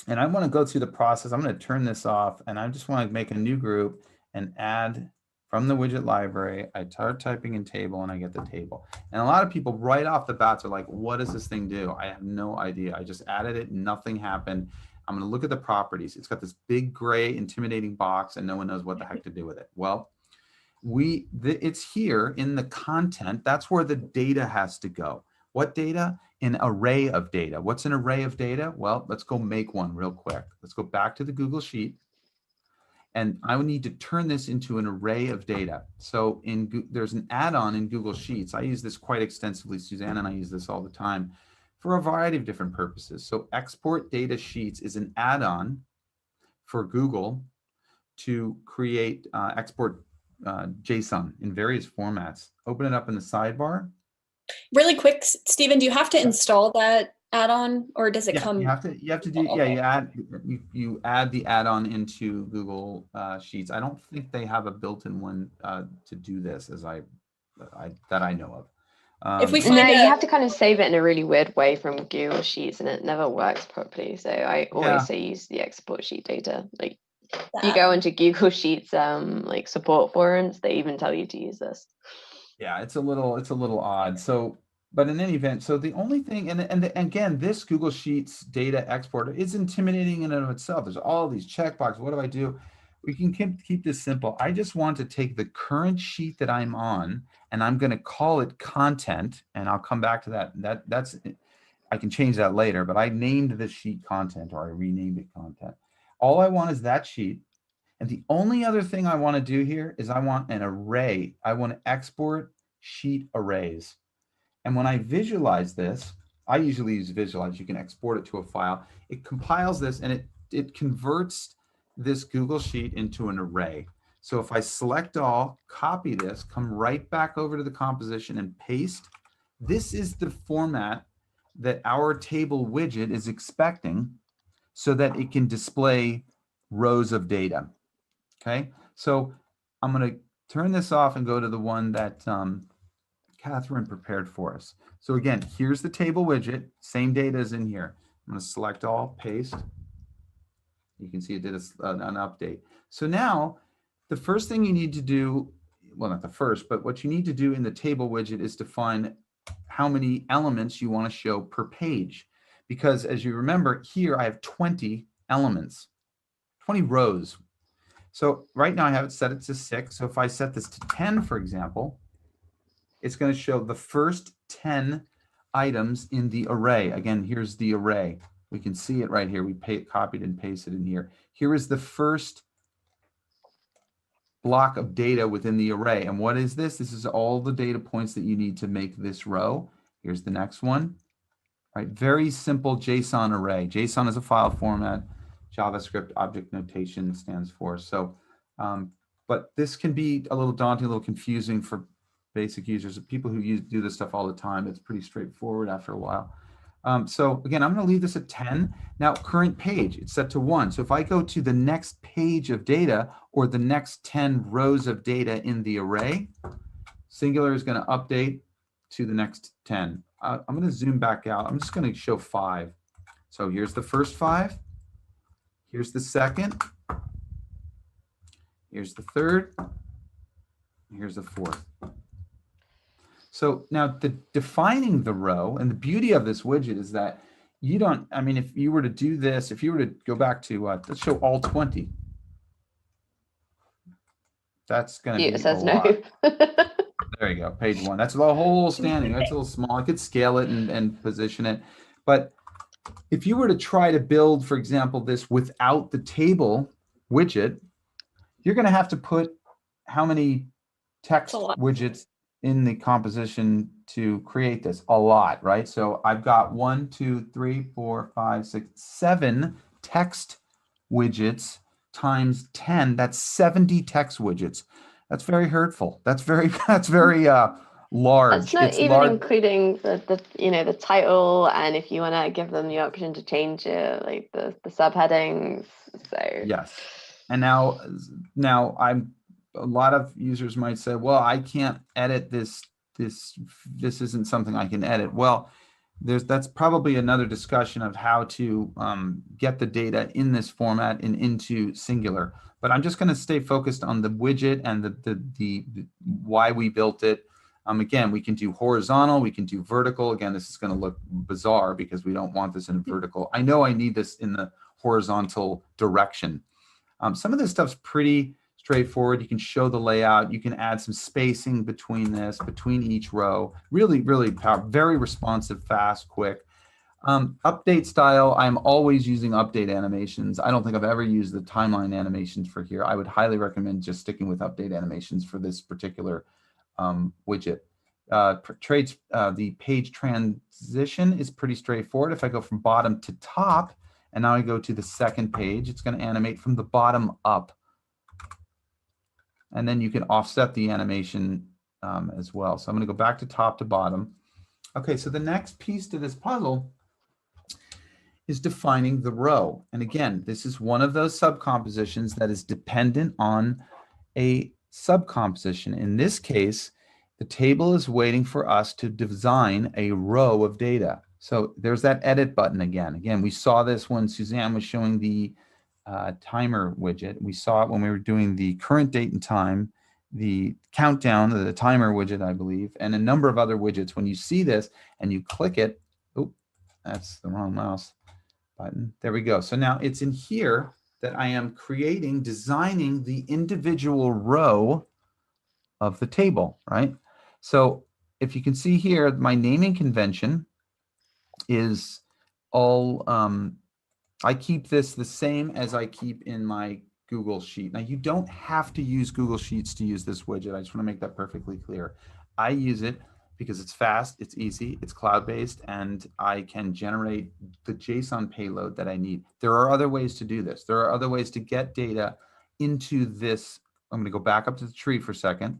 and I want to go through the process. I'm going to turn this off, and I just want to make a new group and add from the widget library. I start typing in table, and I get the table. And a lot of people right off the bat are like, "What does this thing do?" I have no idea. I just added it. Nothing happened. I'm going to look at the properties. It's got this big gray intimidating box, and no one knows what the heck to do with it. Well, it's here in the content. That's where the data has to go. What data? An array of data. What's an array of data? Well, let's go make one real quick. Let's go back to the Google Sheet. And I would need to turn this into an array of data. So there's an add-on in Google Sheets. I use this quite extensively. Suzanne and I use this all the time for a variety of different purposes. So export data sheets is an add-on for Google to create export JSON in various formats. Open it up in the sidebar. really quick, Stephen, do you have to install that add-on, or does it come? You have to do. Yeah, you add the add-on into Google Sheets. I don't think they have a built-in one to do this, as I know of. If we No, find you have to kind of save it in a really weird way from Google Sheets, and it never works properly. So I always say use the export sheet data. Like if you go into Google Sheets like support forums, they even tell you to use this. Yeah, it's a little odd. So, but in any event, so the only thing, and again, this Google Sheets data exporter is intimidating in and of itself. There's all these checkboxes. What do I do? We can keep this simple. I just want to take the current sheet that I'm on, and I'm going to call it content, and I'll come back to that. That's I can change that later, but I named this sheet content, or I renamed it content. All I want is that sheet. And the only other thing I want to do here is I want an array. I want to export sheet arrays. And when I visualize this, I usually use visualize. You can export it to a file. It compiles this, and it converts this Google Sheet into an array. So if I select all, copy this, come right back over to the composition and paste, this is the format that our table widget is expecting so that it can display rows of data. Okay, so I'm going to turn this off and go to the one that Catherine prepared for us. So again, here's the table widget. Same data is in here. I'm going to select all, paste. You can see it did an update. So now the first thing you need to do, well, not the first, but what you need to do in the table widget is define how many elements you want to show per page. Because as you remember, here I have 20 elements, 20 rows. So right now I have it set to 6. So if I set this to 10, for example, it's going to show the first 10 items in the array. Again, here's the array. We can see it right here. We copied and pasted in here. Here is the first block of data within the array. And what is this? This is all the data points that you need to make this row. Here's the next one. Right, very simple JSON array. JSON is a file format. JavaScript object notation stands for. So, but this can be a little daunting, a little confusing for basic users. People who do this stuff all the time, it's pretty straightforward after a while. So again, I'm going to leave this at 10. Now, current page, it's set to 1. So if I go to the next page of data or the next 10 rows of data in the array, Singular is going to update to the next 10. I'm going to zoom back out. I'm just going to show 5. So here's the first 5. Here's the second. Here's the third. Here's the fourth. So now defining the row, and the beauty of this widget is that you don't, I mean, if you were to do this, if you were to go back to, let's show all 20. That's going to be it says a no. lot. There you go, page 1. That's the whole standing. That's a little small. I could scale it and position it. But if you were to try to build, for example, this without the table widget, you're going to have to put how many text widgets in the composition to create this? A lot, right? So I've got 1, 2, 3, 4, 5, 6, 7 text widgets times 10, that's 70 text widgets. That's very hurtful. That's very large. That's not It's even large. including the the title, and if you want to give them the option to change it, like the subheadings. So Yes. And now a lot of users might say, well, I can't edit this. This isn't something I can edit. Well, that's probably another discussion of how to get the data in this format and into Singular. But I'm just going to stay focused on the widget and the why we built it. Again, we can do horizontal, we can do vertical. Again, this is going to look bizarre because we don't want this in vertical. I know I need this in the horizontal direction. Some of this stuff's pretty straightforward. You can show the layout. You can add some spacing between each row. Really, really powerful, very responsive, fast, quick. Update style, I'm always using update animations. I don't think I've ever used the timeline animations for here. I would highly recommend just sticking with update animations for this particular widget. The page transition is pretty straightforward. If I go from bottom to top, and now I go to the second page, it's going to animate from the bottom up. And then you can offset the animation as well. So I'm going to go back to top to bottom. Okay, so the next piece to this puzzle is defining the row. And again, this is one of those subcompositions that is dependent on a subcomposition. In this case, the table is waiting for us to design a row of data. So there's that edit button again. Again, we saw this when Suzanne was showing the timer widget. We saw it when we were doing the current date and time, the countdown, the timer widget, I believe, and a number of other widgets. When you see this and you click it, oh, that's the wrong mouse button. There we go. So now it's in here that I am designing the individual row of the table, right? So if you can see here, my naming convention is all, I keep this the same as I keep in my Google Sheet. Now, you don't have to use Google Sheets to use this widget. I just want to make that perfectly clear. I use it because it's fast, it's easy, it's cloud-based, and I can generate the JSON payload that I need. There are other ways to do this. There are other ways to get data into this. I'm going to go back up to the tree for a second,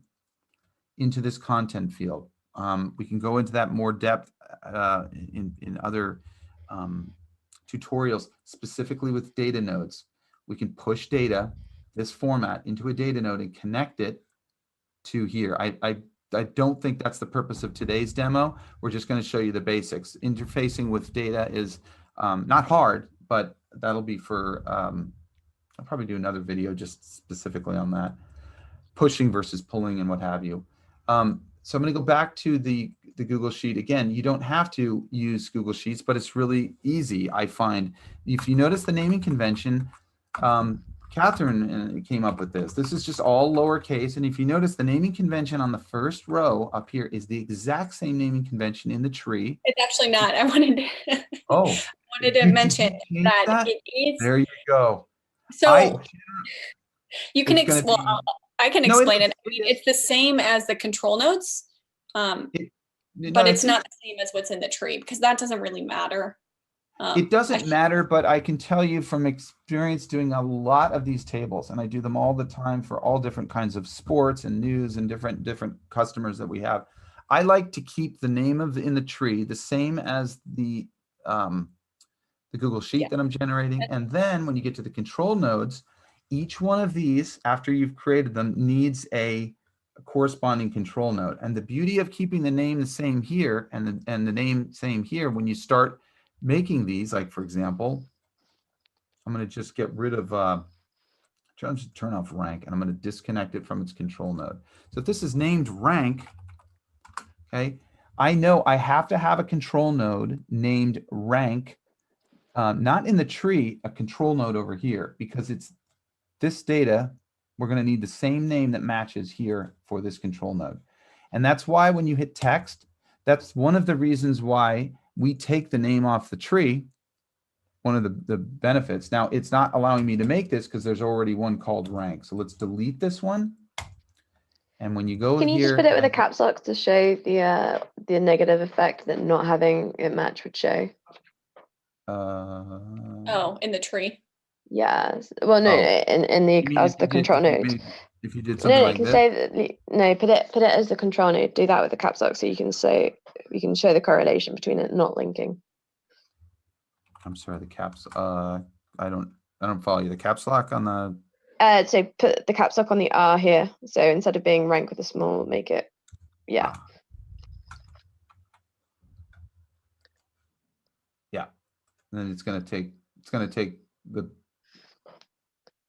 into this content field. We can go into that more depth in other tutorials, specifically with data nodes. We can push data, this format, into a data node and connect it to here. I don't think that's the purpose of today's demo. We're just going to show you the basics. Interfacing with data is not hard, but that'll be for, I'll probably do another video just specifically on that. Pushing versus pulling and what have you. So I'm going to go back to the Google Sheet. Again, you don't have to use Google Sheets, but it's really easy, I find. If you notice the naming convention, Catherine came up with this. This is just all lowercase. And if you notice, the naming convention on the first row up here is the exact same naming convention in the tree. It's actually not. I wanted to mention that it is. There you go. So you can I can explain it. I mean, it's the same as the control nodes, but it's not the same as what's in the tree because that doesn't really matter. It doesn't matter, but I can tell you from experience doing a lot of these tables, and I do them all the time for all different kinds of sports and news and different customers that we have. I like to keep the name in the tree the same as the Google Sheet that I'm generating, and then when you get to the control nodes, each one of these, after you've created them, needs a corresponding control node. And the beauty of keeping the name the same here and the name same here, when you start making these, like for example, I'm going to just get rid of, turn off rank, and I'm going to disconnect it from its control node. So if this is named rank, okay, I know I have to have a control node named rank, not in the tree, a control node over here, because it's this data, we're going to need the same name that matches here for this control node. And that's why when you hit text, that's one of the reasons why we take the name off the tree, one of the benefits. Now, it's not allowing me to make this because there's already one called rank. So let's delete this one. And when you go here— Can you just put it with a caps lock to show the negative effect that not having it match would show? Oh, in the tree. Yes. Well, no, Oh, in the you mean as the control node. if you did No, something no, like it can this? say that. No, put it as the control node. Do that with the caps lock, so you can show the correlation between it not linking. I'm sorry, the caps. I don't follow you. The caps lock on the. So put the caps lock on the R here. So instead of being rank with a small, make it, yeah. Yeah, and then it's gonna take the.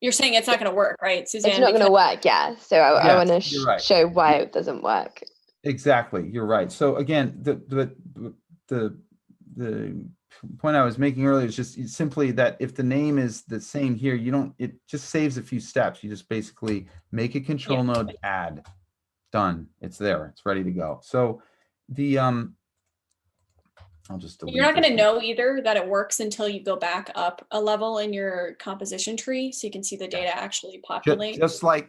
You're saying it's not going to work, right, Suzanne? It's not going to work, yeah. So I want to show why it doesn't work. Exactly, you're right. So again, the point I was making earlier is just simply that if the name is the same here, it just saves a few steps. You just basically make a control node, add, done. It's there. It's ready to go. So the I'll just delete. You're not going to know either that it works until you go back up a level in your composition tree, so you can see the data actually populate. Just like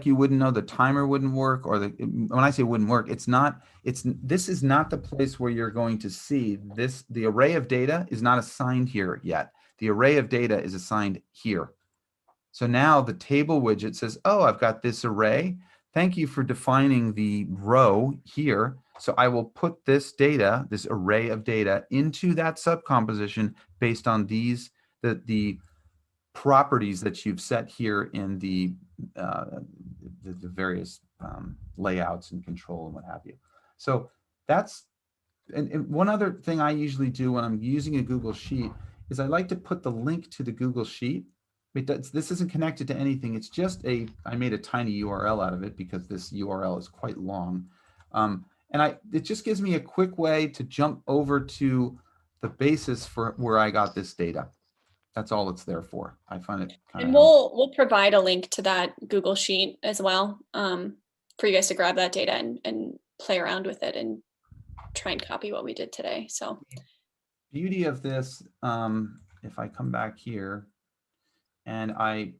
you wouldn't know the timer wouldn't work, or when I say wouldn't work, this is not the place where you're going to see this. The array of data is not assigned here yet. The array of data is assigned here. So now the table widget says, oh, I've got this array. Thank you for defining the row here. So I will put this data, this array of data, into that subcomposition based on the properties that you've set here in the various layouts and control and what have you. So that's, and one other thing I usually do when I'm using a Google Sheet is I like to put the link to the Google Sheet. This isn't connected to anything. It's just I made a tiny URL out of it because this URL is quite long. It just gives me a quick way to jump over to the basis for where I got this data. That's all it's there for. I find it kind of. And we'll provide a link to that Google Sheet as well for you guys to grab that data and play around with it and try and copy what we did today. So beauty of this, if I come back here and I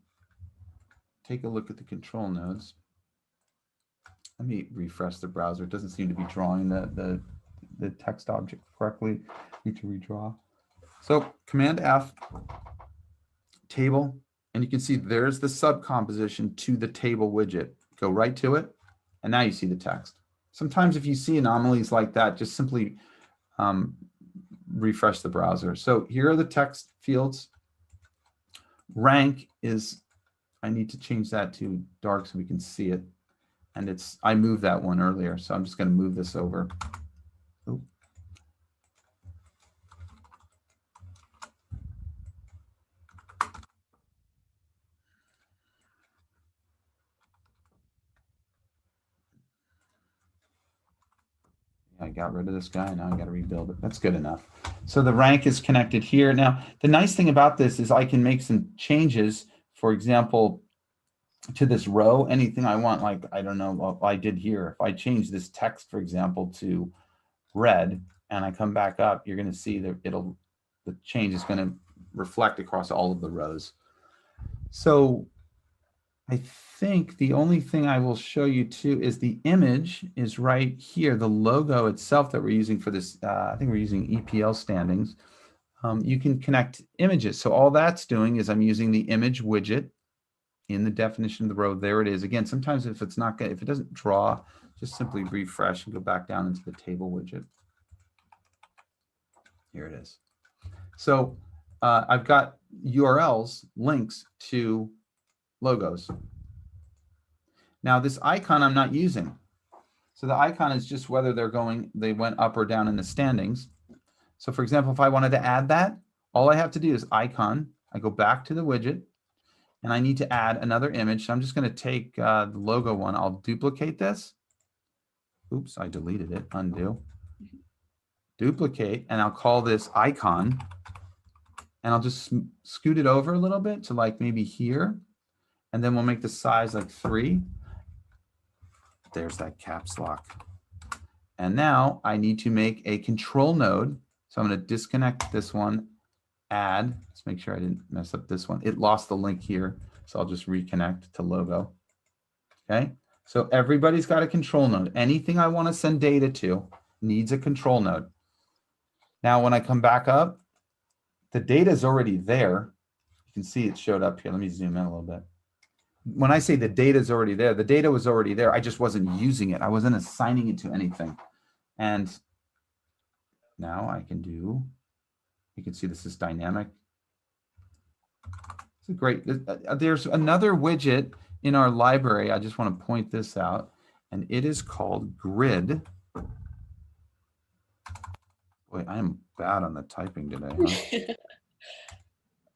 take a look at the control nodes, let me refresh the browser. It doesn't seem to be drawing the text object correctly. Need to redraw. So Command F, table, and you can see there's the subcomposition to the table widget. Go right to it, and now you see the text. Sometimes if you see anomalies like that, just simply refresh the browser. So here are the text fields. Rank is, I need to change that to dark so we can see it. And I moved that one earlier, so I'm just going to move this over. Ooh. I got rid of this guy. Now I got to rebuild it. That's good enough. So the rank is connected here. Now, the nice thing about this is I can make some changes. For example, to this row, anything I want, like, I don't know what I did here. If I change this text, for example, to red, and I come back up, you're going to see that the change is going to reflect across all of the rows. So I think the only thing I will show you too is the image is right here. The logo itself that we're using for this, I think we're using EPL standings. You can connect images. So all that's doing is I'm using the image widget in the definition of the row. There it is. Again, sometimes if it's not good, if it doesn't draw, just simply refresh and go back down into the table widget. Here it is. So I've got URLs, links to logos. Now this icon I'm not using. So the icon is just whether they went up or down in the standings. So for example, if I wanted to add that, all I have to do is icon. I go back to the widget and I need to add another image. So I'm just going to take the logo one. I'll duplicate this. Oops, I deleted it. Undo. Duplicate, and I'll call this icon. And I'll just scoot it over a little bit to like maybe here. And then we'll make the size like 3. There's that caps lock. And now I need to make a control node. So I'm going to disconnect this one, add. Let's make sure I didn't mess up this one. It lost the link here. So I'll just reconnect to logo. Okay. So everybody's got a control node. Anything I want to send data to needs a control node. Now, when I come back up, the data is already there. You can see it showed up here. Let me zoom in a little bit. When I say the data is already there, the data was already there. I just wasn't using it. I wasn't assigning it to anything. And now I can do, you can see this is dynamic. It's great. There's another widget in our library. I just want to point this out, and it is called Grid. Boy, I am bad on the typing today, huh?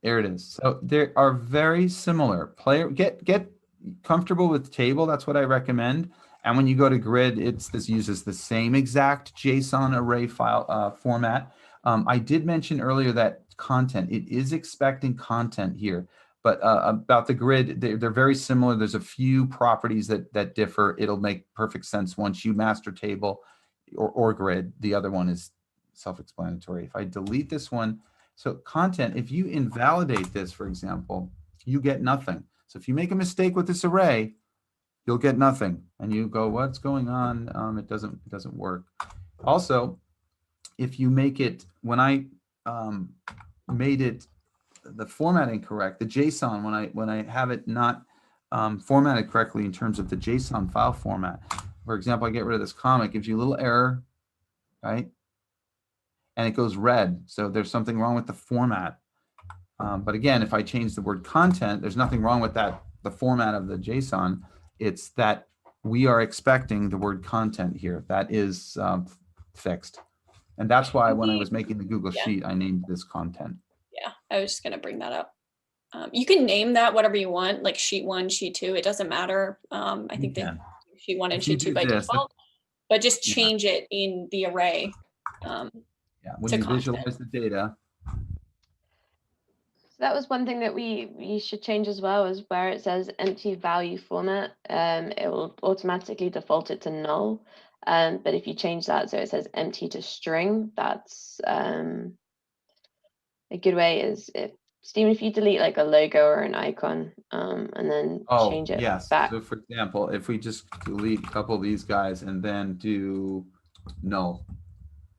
There it is. So they are very similar. Get comfortable with table. That's what I recommend. And when you go to Grid, this uses the same exact JSON array file format. I did mention earlier that content, it is expecting content here, but about the Grid, they're very similar. There's a few properties that differ. It'll make perfect sense once you master table or Grid. The other one is self-explanatory. If I delete this one, so content, if you invalidate this, for example, you get nothing. So if you make a mistake with this array, you'll get nothing. And you go, what's going on? It doesn't work. Also, if you make it, when I made it the formatting correct, the JSON, when I have it not formatted correctly in terms of the JSON file format, for example, I get rid of this comma, it gives you a little error, right? And it goes red. So there's something wrong with the format. But again, if I change the word content, there's nothing wrong with that, the format of the JSON. It's that we are expecting the word content here. That is fixed. And that's why when I was making the Google Sheet, I named this content. Yeah, I was just going to bring that up. You can name that whatever you want, like sheet 1, sheet 2. It doesn't matter. I think that sheet 1 and sheet 2 by default, but just change it in the array. Yeah, when you visualize the data. So that was one thing that we should change as well, is where it says empty value format, it will automatically default it to null. But if you change that so it says empty to string, that's a good way. Is Stephen, if you delete like a logo or an icon and then change it back. So for example, if we just delete a couple of these guys and then do null,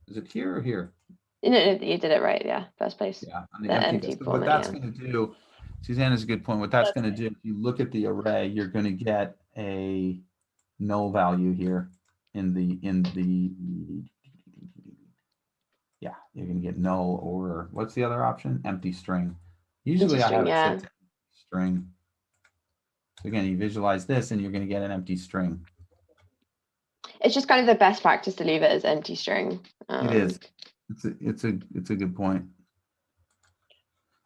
is it here or here? No, you did it right. Yeah, first place. Yeah, on the empty format. What that's going to do, Suzanne is a good point. What that's going to do, if you look at the array, you're going to get a null value here in the yeah, you're going to get null, or what's the other option? Empty string. Usually I have it set to string. So again, you visualize this and you're going to get an empty string. It's just kind of the best practice to leave it as empty string. It is. It's a good point.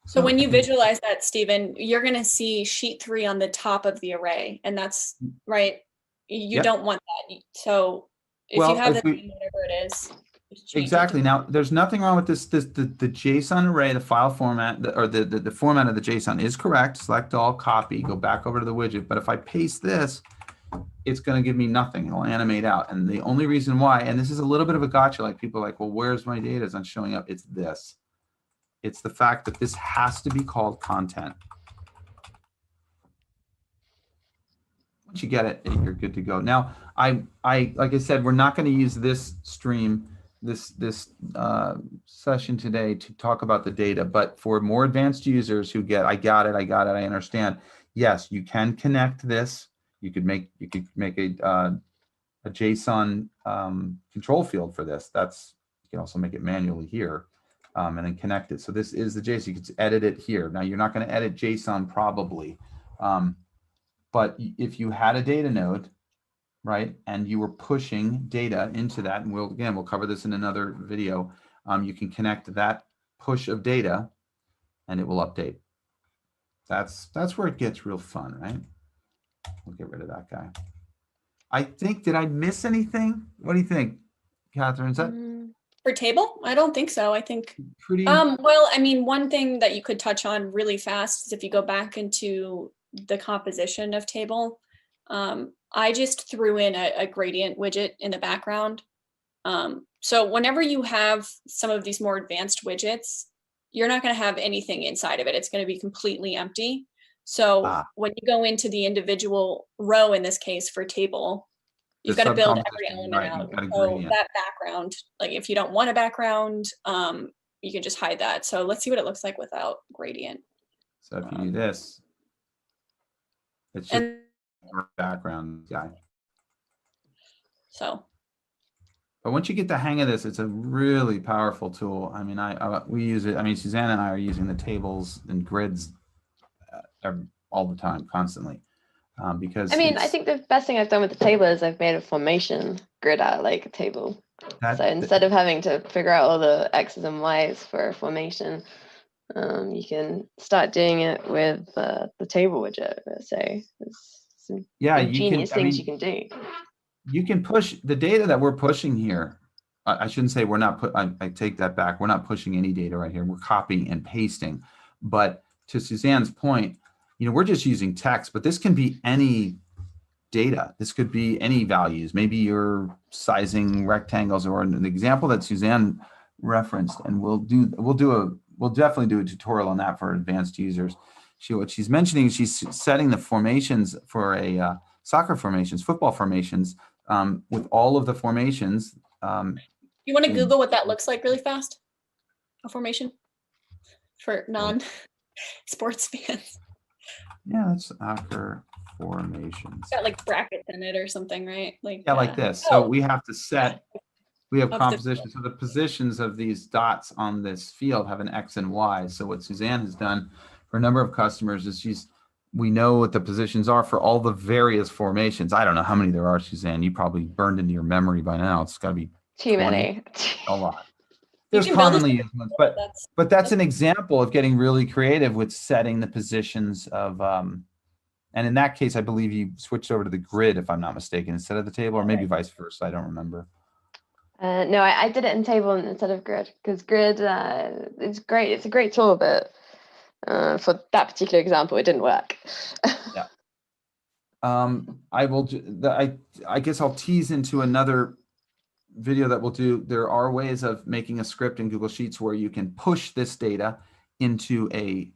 So when you visualize that, Stephen, you're going to see sheet 3 on the top of the array, and that's right. You don't want that. So if you have the name, whatever it is. Exactly. Now, there's nothing wrong with this. The JSON array, the file format, or the format of the JSON is correct. Select all, copy, go back over to the widget. But if I paste this, it's going to give me nothing. It'll animate out. And the only reason why, and this is a little bit of a gotcha, like people are like, well, where's my data? It's not showing up. It's this. It's the fact that this has to be called content. Once you get it, you're good to go. Now, I like I said, we're not going to use this stream, this session today to talk about the data, but for more advanced users who get, I got it, I understand. Yes, you can connect this. You could make a JSON control field for this. You can also make it manually here, and then connect it. So this is the JSON. You can edit it here. Now you're not going to edit JSON probably, but if you had a data node, right, and you were pushing data into that, and we'll cover this in another video. You can connect that push of data, and it will update. That's where it gets real fun, right? We'll get rid of that guy. I think, did I miss anything? What do you think, Catherine? Is that for table? I don't think so. I think pretty well, I mean, one thing that you could touch on really fast is if you go back into the composition of table, I just threw in a gradient widget in the background. So whenever you have some of these more advanced widgets, you're not going to have anything inside of it. It's going to be completely empty. So when you go into the individual row, in this case for table, you've got to build every element out. So that background, like if you don't want a background, you can just hide that. So let's see what it looks like without gradient. So if you do this, it's just And background guy. so, But once you get the hang of this, it's a really powerful tool. I mean, we use it. I mean, Suzanne and I are using the tables and grids all the time, constantly, because I mean, I think the best thing I've done with the table is I've made a formation grid out like a table. So instead of having to figure out all the X's and Y's for a formation, you can start doing it with the table widget. So there's some ingenious things you can do. You can push the data that we're pushing here. I shouldn't say we're not I take that back. We're not pushing any data right here. We're copying and pasting. But to Suzanne's point, we're just using text, but this can be any data. This could be any values. Maybe you're sizing rectangles, or an example that Suzanne referenced, and we'll definitely do a tutorial on that for advanced users. What she's mentioning is she's setting the formations for a soccer formations, football formations, with all of the formations. You want to Google what that looks like really fast? A formation for non-sports fans. Yeah, that's soccer formations. It's got like brackets in it or something, right? Like like this. So we have to set. We have composition. So the positions of these dots on this field have an X and Y. So what Suzanne has done for a number of customers is we know what the positions are for all the various formations. I don't know how many there are, Suzanne. You probably burned into your memory by now. It's got to be too many. A lot. There's commonly used ones, but that's an example of getting really creative with setting the positions of, and in that case, I believe you switched over to the grid, if I'm not mistaken, instead of the table, or maybe vice versa. I don't remember. No, I did it in table instead of grid, because grid it's great. It's a great tool, but for that particular example, it didn't work. Yeah. I guess I'll tease into another video that we'll do. There are ways of making a script in Google Sheets where you can push this data into a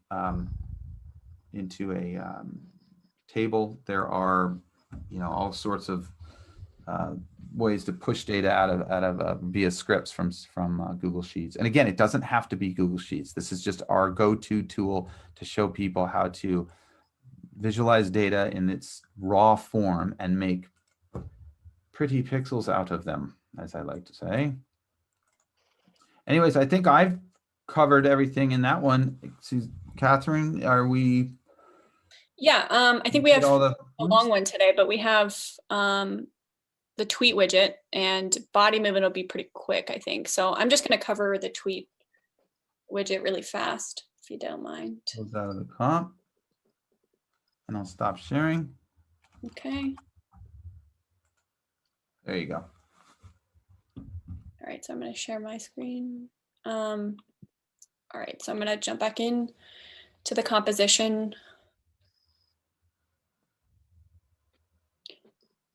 table. There are, all sorts of ways to push data out of via scripts from Google Sheets. And again, it doesn't have to be Google Sheets. This is just our go-to tool to show people how to visualize data in its raw form and make pretty pixels out of them, as I like to say. Anyways, I think I've covered everything in that one. Catherine, are we? Yeah, I think we have a long one today, but we have the tweet widget, and Bodymovin will be pretty quick, I think. So I'm just going to cover the tweet widget really fast, if you don't mind. Close out of the comp, and I'll stop sharing. Okay. There you go. All right, so I'm going to share my screen. All right, so I'm going to jump back in to the composition.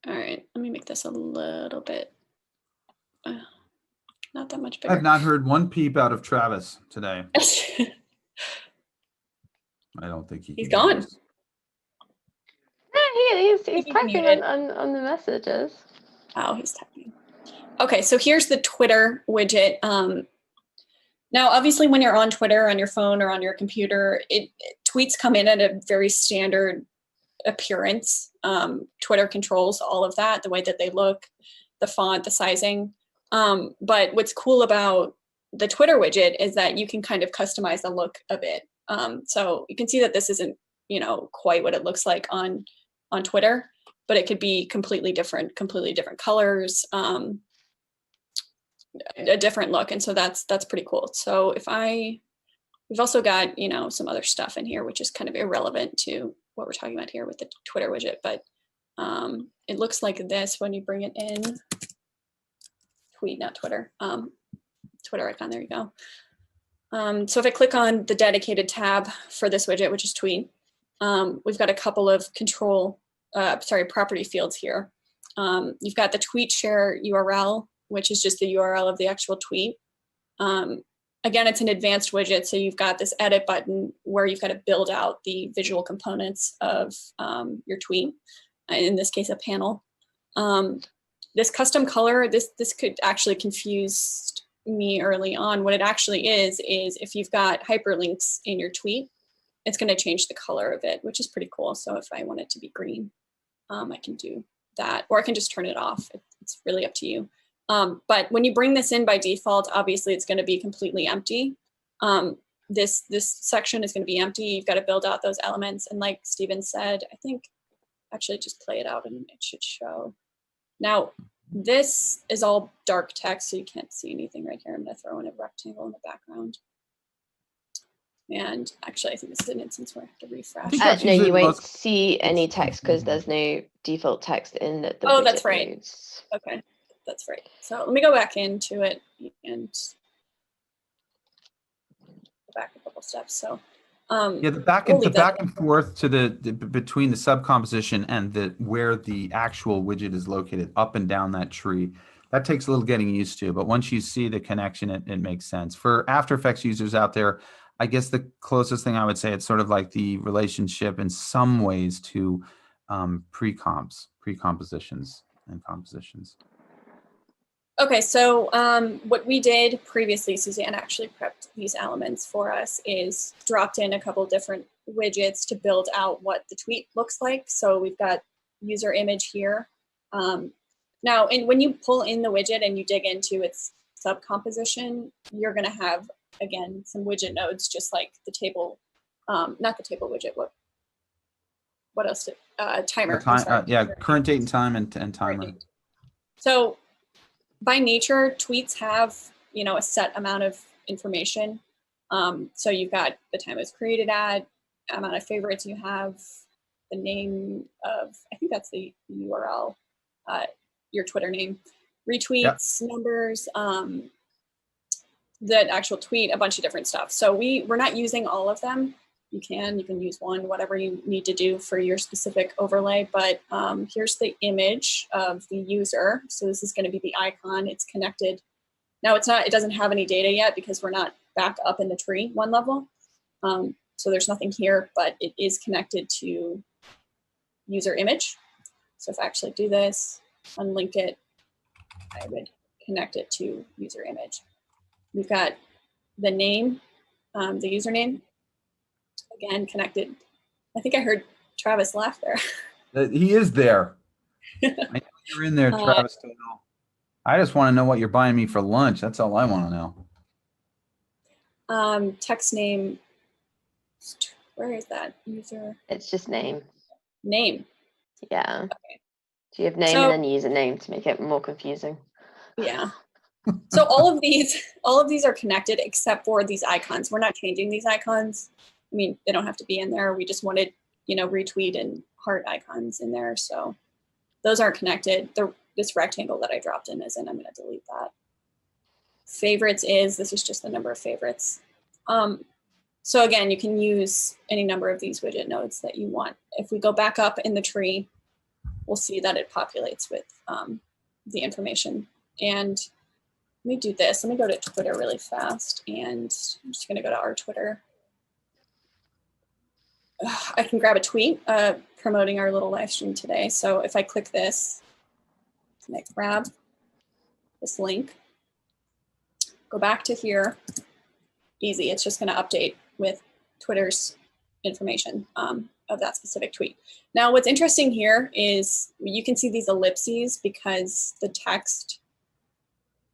All right, let me make this a little bit, not that much bigger. I've not heard one peep out of Travis today. I don't think he's gone. Yeah, he's typing on the messages. Oh, he's typing. Okay, so here's the Twitter widget. Now, obviously, when you're on Twitter, on your phone or on your computer, tweets come in at a very standard appearance. Twitter controls all of that, the way that they look, the font, the sizing. But what's cool about the Twitter widget is that you can kind of customize the look of it. So you can see that this isn't, quite what it looks like on Twitter, but it could be completely different colors, a different look. And so that's pretty cool. So we've also got, some other stuff in here, which is kind of irrelevant to what we're talking about here with the Twitter widget, but it looks like this when you bring it in. Tweet, not Twitter. Twitter icon, there you go. So if I click on the dedicated tab for this widget, which is tweet, we've got a couple of property fields here. You've got the tweet share URL, which is just the URL of the actual tweet. Again, it's an advanced widget, so you've got this edit button where you've got to build out the visual components of your tweet, in this case, a panel. This custom color, this could actually confuse me early on. What it actually is if you've got hyperlinks in your tweet, it's going to change the color of it, which is pretty cool. So if I want it to be green, I can do that, or I can just turn it off. It's really up to you. But when you bring this in by default, obviously it's going to be completely empty. This section is going to be empty. You've got to build out those elements. And like Steven said, I think actually just play it out and it should show. Now, this is all dark text, so you can't see anything right here. I'm going to throw in a rectangle in the background. And actually, I think this is an instance where I have to refresh. No, you won't see any text because there's no default text in the Oh, that's right. nodes. Okay, that's right. So let me go back into it and go back a couple steps. So yeah, the back and forth to the between the subcomposition and where the actual widget is located, up and down that tree, that takes a little getting used to. But once you see the connection, it makes sense. For After Effects users out there, I guess the closest thing I would say, it's sort of like the relationship in some ways to pre-compositions and compositions. Okay, so what we did previously, Suzanne actually prepped these elements for us, is dropped in a couple different widgets to build out what the tweet looks like. So we've got user image here. Now, when you pull in the widget and you dig into its subcomposition, you're going to have, again, some widget nodes, just like the table, not the table widget. What else? Timer. Yeah, current date and time and timer. Right. So by nature, tweets have, a set amount of information. So you've got the time it was created at, amount of favorites you have, the name of, I think that's the URL, your Twitter name, retweets, numbers, the actual tweet, a bunch of different stuff. So we're not using all of them. You can use one, whatever you need to do for your specific overlay. But here's the image of the user. So this is going to be the icon. It's connected. Now it doesn't have any data yet because we're not back up in the tree one level. So there's nothing here, but it is connected to user image. So if I actually do this, unlink it, I would connect it to user image. We've got the name, the username, again, connected. I think I heard Travis laugh there. He is there. I know you're in there, Travis. I just want to know what you're buying me for lunch. That's all I want to know. Text name. Where is that user? It's just name. Name. Yeah. Okay. So you have name and then username to make it more confusing. Yeah. So all of these are connected except for these icons. We're not changing these icons. I mean, they don't have to be in there. We just wanted, retweet and heart icons in there. So those aren't connected. This rectangle that I dropped in isn't. I'm going to delete that. Favorites this is just the number of favorites. So again, you can use any number of these widget nodes that you want. If we go back up in the tree, we'll see that it populates with the information. And let me do this. Let me go to Twitter really fast. And I'm just going to go to our Twitter. I can grab a tweet promoting our little live stream today. So if I click this, and I grab this link, go back to here, easy. It's just going to update with Twitter's information of that specific tweet. Now, what's interesting here is you can see these ellipses because the text,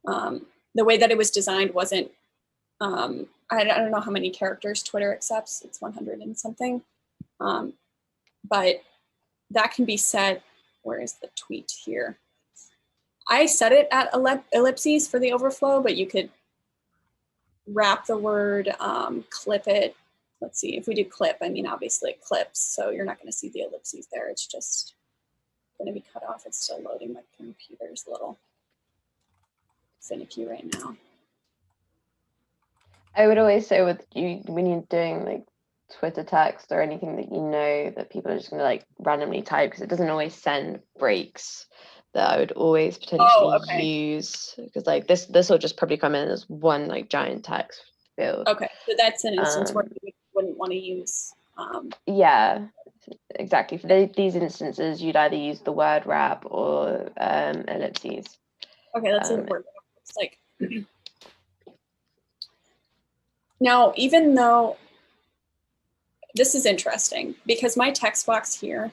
the way that it was designed wasn't, I don't know how many characters Twitter accepts. It's 100 and something. But that can be set, where is the tweet here? I set it at ellipses for the overflow, but you could wrap the word, clip it. Let's see, if we do clip, I mean, obviously it clips, so you're not going to see the ellipses there. It's just going to be cut off. It's still loading. My computer's a little finicky right now. I would always say with you, when you're doing like Twitter text or anything that you know that people are just going to like randomly type, because it doesn't always send breaks, that I would always potentially use, because like this will just probably come in as one like giant text field. Okay, so that's an instance where you wouldn't want to use. Yeah, exactly. For these instances, you'd either use the word wrap or ellipses. Okay, let's see what word wrap looks like. Now, even though this is interesting because my text box here,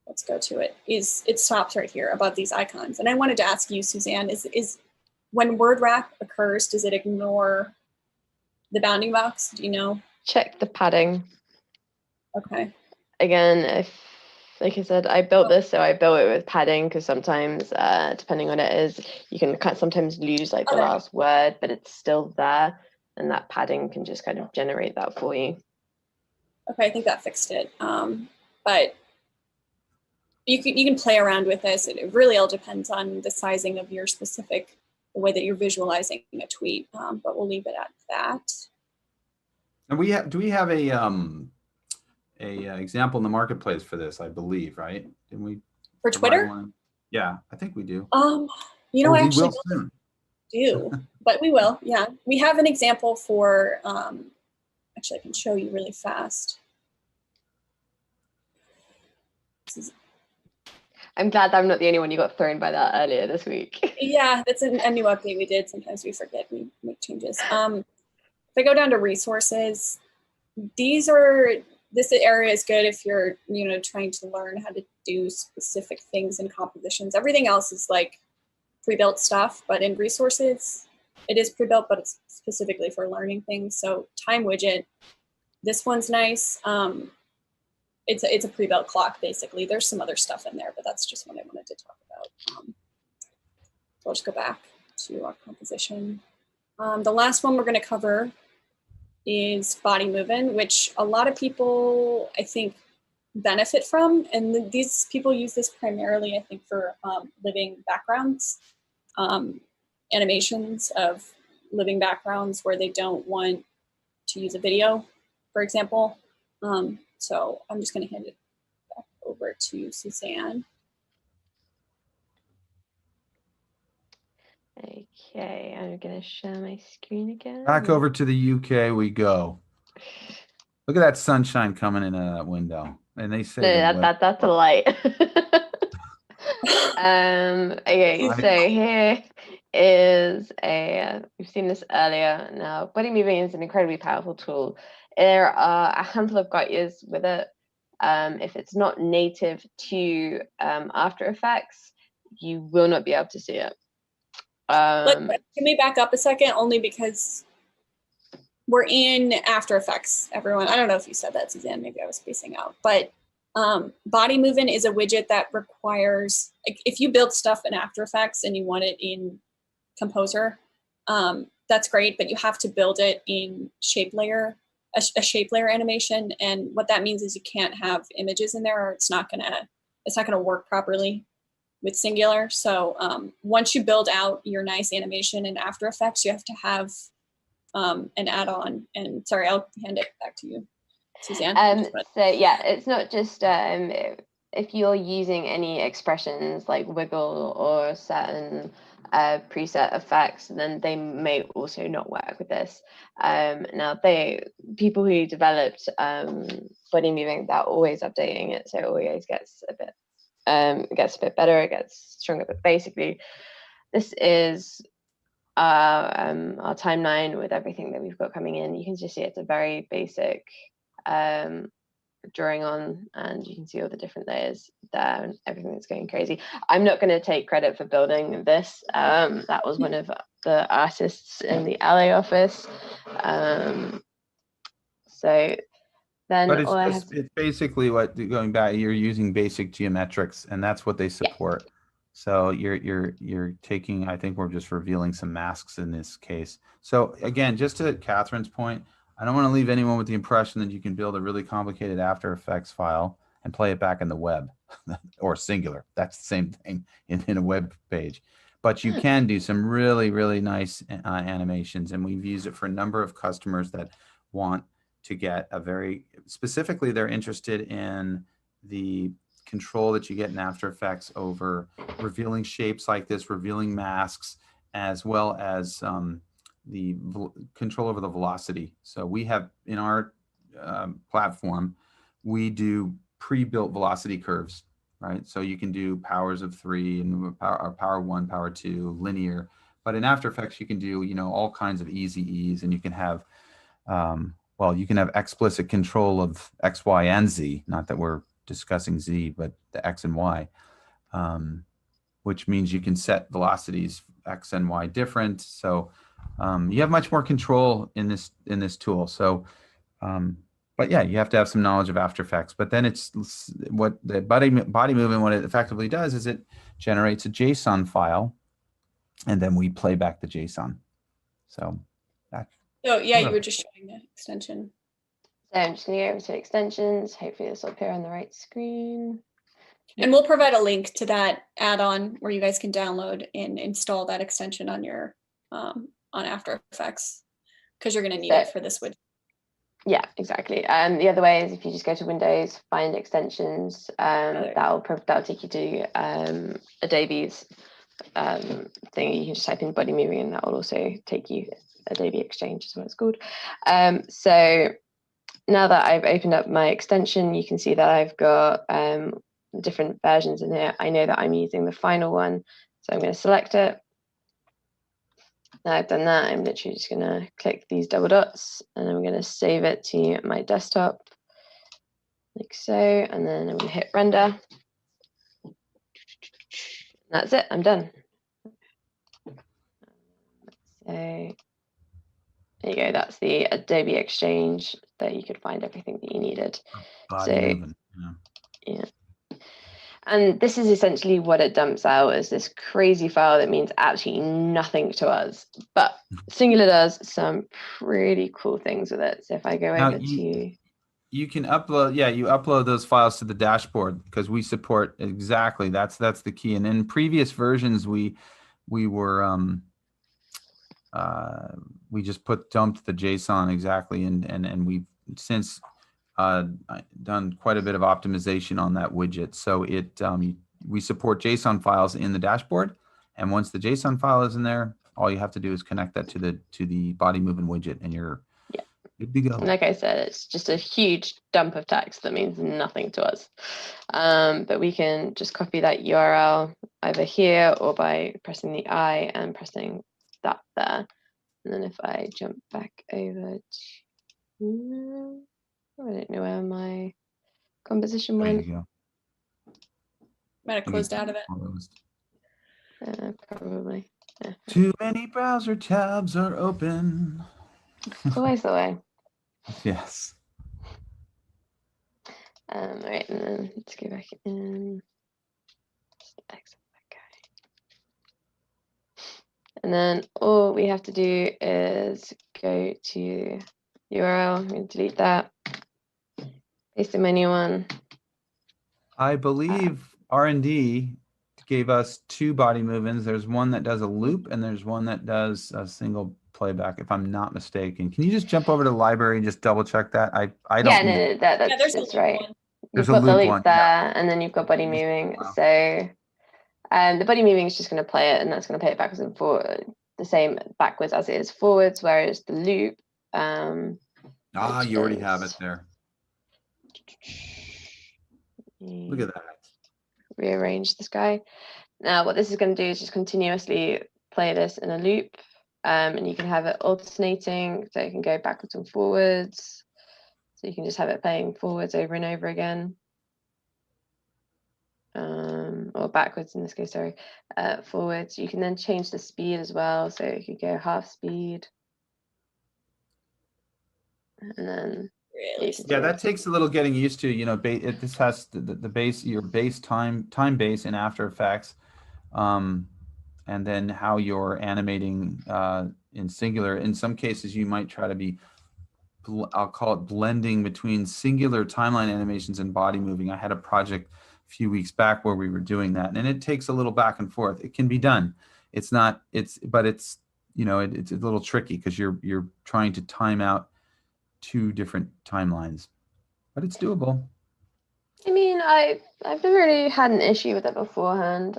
let's go to it, it stops right here above these icons. And I wanted to ask you, Suzanne, is when word wrap occurs, does it ignore the bounding box? Do you know? Check the padding. Okay. Again, if, like I said, I built this, so I built it with padding because sometimes, depending on it is, you can sometimes lose like the last word, but it's still there, and that padding can just kind of generate that for you. Okay, I think that fixed it. But you can play around with this. It really all depends on the sizing of your specific, the way that you're visualizing a tweet. But we'll leave it at that. And do we have a example in the marketplace for this? I believe, right? Didn't we? For Twitter? One? Yeah, I think we do. You know, I actually soon. do, but we will. Yeah, we have an example for. Actually, I can show you really fast. I'm glad that I'm not the only one you got thrown by that earlier this week. Yeah, that's a new update we did. Sometimes we forget, we make changes. If I go down to resources, this area is good if you're, trying to learn how to do specific things in compositions. Everything else is like pre-built stuff, but in resources, it is pre-built, but it's specifically for learning things. So time widget, this one's nice. It's a pre-built clock, basically. There's some other stuff in there, but that's just what I wanted to talk about. So I'll just go back to our composition. The last one we're going to cover is Bodymovin, which a lot of people, I think, benefit from. And these people use this primarily, I think, for living backgrounds, animations of living backgrounds where they don't want to use a video, for example. So I'm just going to hand it back over to Suzanne. Okay, I'm going to share my screen again. Back over to the UK we go. Look at that sunshine coming in that window. And they say that's a light. Okay, so here is we've seen this earlier. Now, Bodymovin is an incredibly powerful tool. There are a handful of gotchas with it. If it's not native to After Effects, you will not be able to see it. Can we back up a second, only because we're in After Effects, everyone. I don't know if you said that, Suzanne, maybe I was spacing out, but Bodymovin is a widget that requires, if you build stuff in After Effects and you want it in Composer, that's great, but you have to build it in shape layer, a shape layer animation. And what that means is you can't have images in there, or it's not gonna work properly with Singular. So once you build out your nice animation in After Effects, you have to have an add-on. And sorry, I'll hand it back to you, Suzanne. So yeah, it's not just if you're using any expressions like wiggle or certain preset effects, then they may also not work with this. Now, people who developed Bodymovin, they're always updating it, so it always gets a bit better, it gets stronger. But basically, this is our timeline with everything that we've got coming in. You can just see it's a very basic drawing on, and you can see all the different layers there and everything that's going crazy. I'm not going to take credit for building this. That was one of the artists in the LA office. So then, but it's basically going back, you're using basic geometrics, and that's what they support. Yeah. So you're taking, I think we're just revealing some masks in this case. So again, just to Catherine's point, I don't want to leave anyone with the impression that you can build a really complicated After Effects file and play it back in the web or Singular. That's the same thing in a web page. But you can do some really, really nice animations. And we've used it for a number of customers that want to get specifically, they're interested in the control that you get in After Effects over revealing shapes like this, revealing masks, as well as the control over the velocity. So we have in our platform, we do pre-built velocity curves, right? So you can do powers of 3 and power 1, power 2, linear. But in After Effects, you can do all kinds of easy ease, and you can have well, you can have explicit control of X, Y, and Z. Not that we're discussing Z, but the X and Y, which means you can set velocities X and Y different. So you have much more control in this tool. So, but yeah, you have to have some knowledge of After Effects. But then it's what the Bodymovin, what it effectively does is it generates a JSON file, and then we play back the JSON. So that's So yeah, you were just showing the extension. So I'm just going to go over to extensions. Hopefully this will appear on the right screen. And we'll provide a link to that add-on where you guys can download and install that extension on your on After Effects, because you're going to need it for this widget. Yeah, exactly. The other way is if you just go to Windows, find extensions. That'll take you to Adobe's thing. You can just type in Bodymovin, and that will also take you Adobe Exchange, is what it's called. So now that I've opened up my extension, you can see that I've got different versions in here. I know that I'm using the final one, so I'm going to select it. Now I've done that, I'm literally just going to click these double dots, and I'm going to save it to my desktop, like so, and then I'm going to hit render. That's it, I'm done. So there you go, that's the Adobe Exchange that you could find everything that you needed. Bodymovin, yeah. And this is essentially what it dumps out, is this crazy file that means absolutely nothing to us. But Singular does some pretty cool things with it. So if I go over to... You can upload, you upload those files to the dashboard, because we support exactly, that's the key. And in previous versions, we just dumped the JSON exactly, and we've since done quite a bit of optimization on that widget. So we support JSON files in the dashboard, and once the JSON file is in there, all you have to do is connect that to the Bodymovin widget, and you're good to go. Like I said, it's just a huge dump of text that means nothing to us. But we can just copy that URL either here or by pressing the I and pressing that there. And then if I jump back over to... I don't know where my composition went. Might have closed out of it. Probably. Yeah. Too many browser tabs are open. It's always the way. Yes. Right, and then let's go back in. Exit that guy. And then all we have to do is go to URL. I'm going to delete that. Paste in my new one. I believe R&D gave us two Bodymovins. There's one that does a loop, and there's one that does a single playback, if I'm not mistaken. Can you just jump over to the library and just double check that? I don't. Yeah, no, that's right. You've got the loop there, and then you've got Bodymovin. Wow. So the Bodymovin is just going to play it, and that's going to play it backwards and forward, the same backwards as it is forwards, whereas the loop. You already have it there. Look at that. Rearrange this guy. Now, what this is going to do is just continuously play this in a loop, and you can have it alternating, so you can go backwards and forwards. So you can just have it playing forwards over and over again, or backwards in this case. Sorry, forwards. You can then change the speed as well, so you could go half speed, and then. Yeah, that takes a little getting used to. You know, this has the base, your base time base in After Effects, and then how you're animating in Singular. In some cases, you might try to be, I'll call it blending between Singular timeline animations and Bodymovin. I had a project a few weeks back where we were doing that, and it takes a little back and forth. It can be done. It's not. But it's it's a little tricky because you're trying to time out two different timelines, but it's doable. I mean, I've never really had an issue with it beforehand.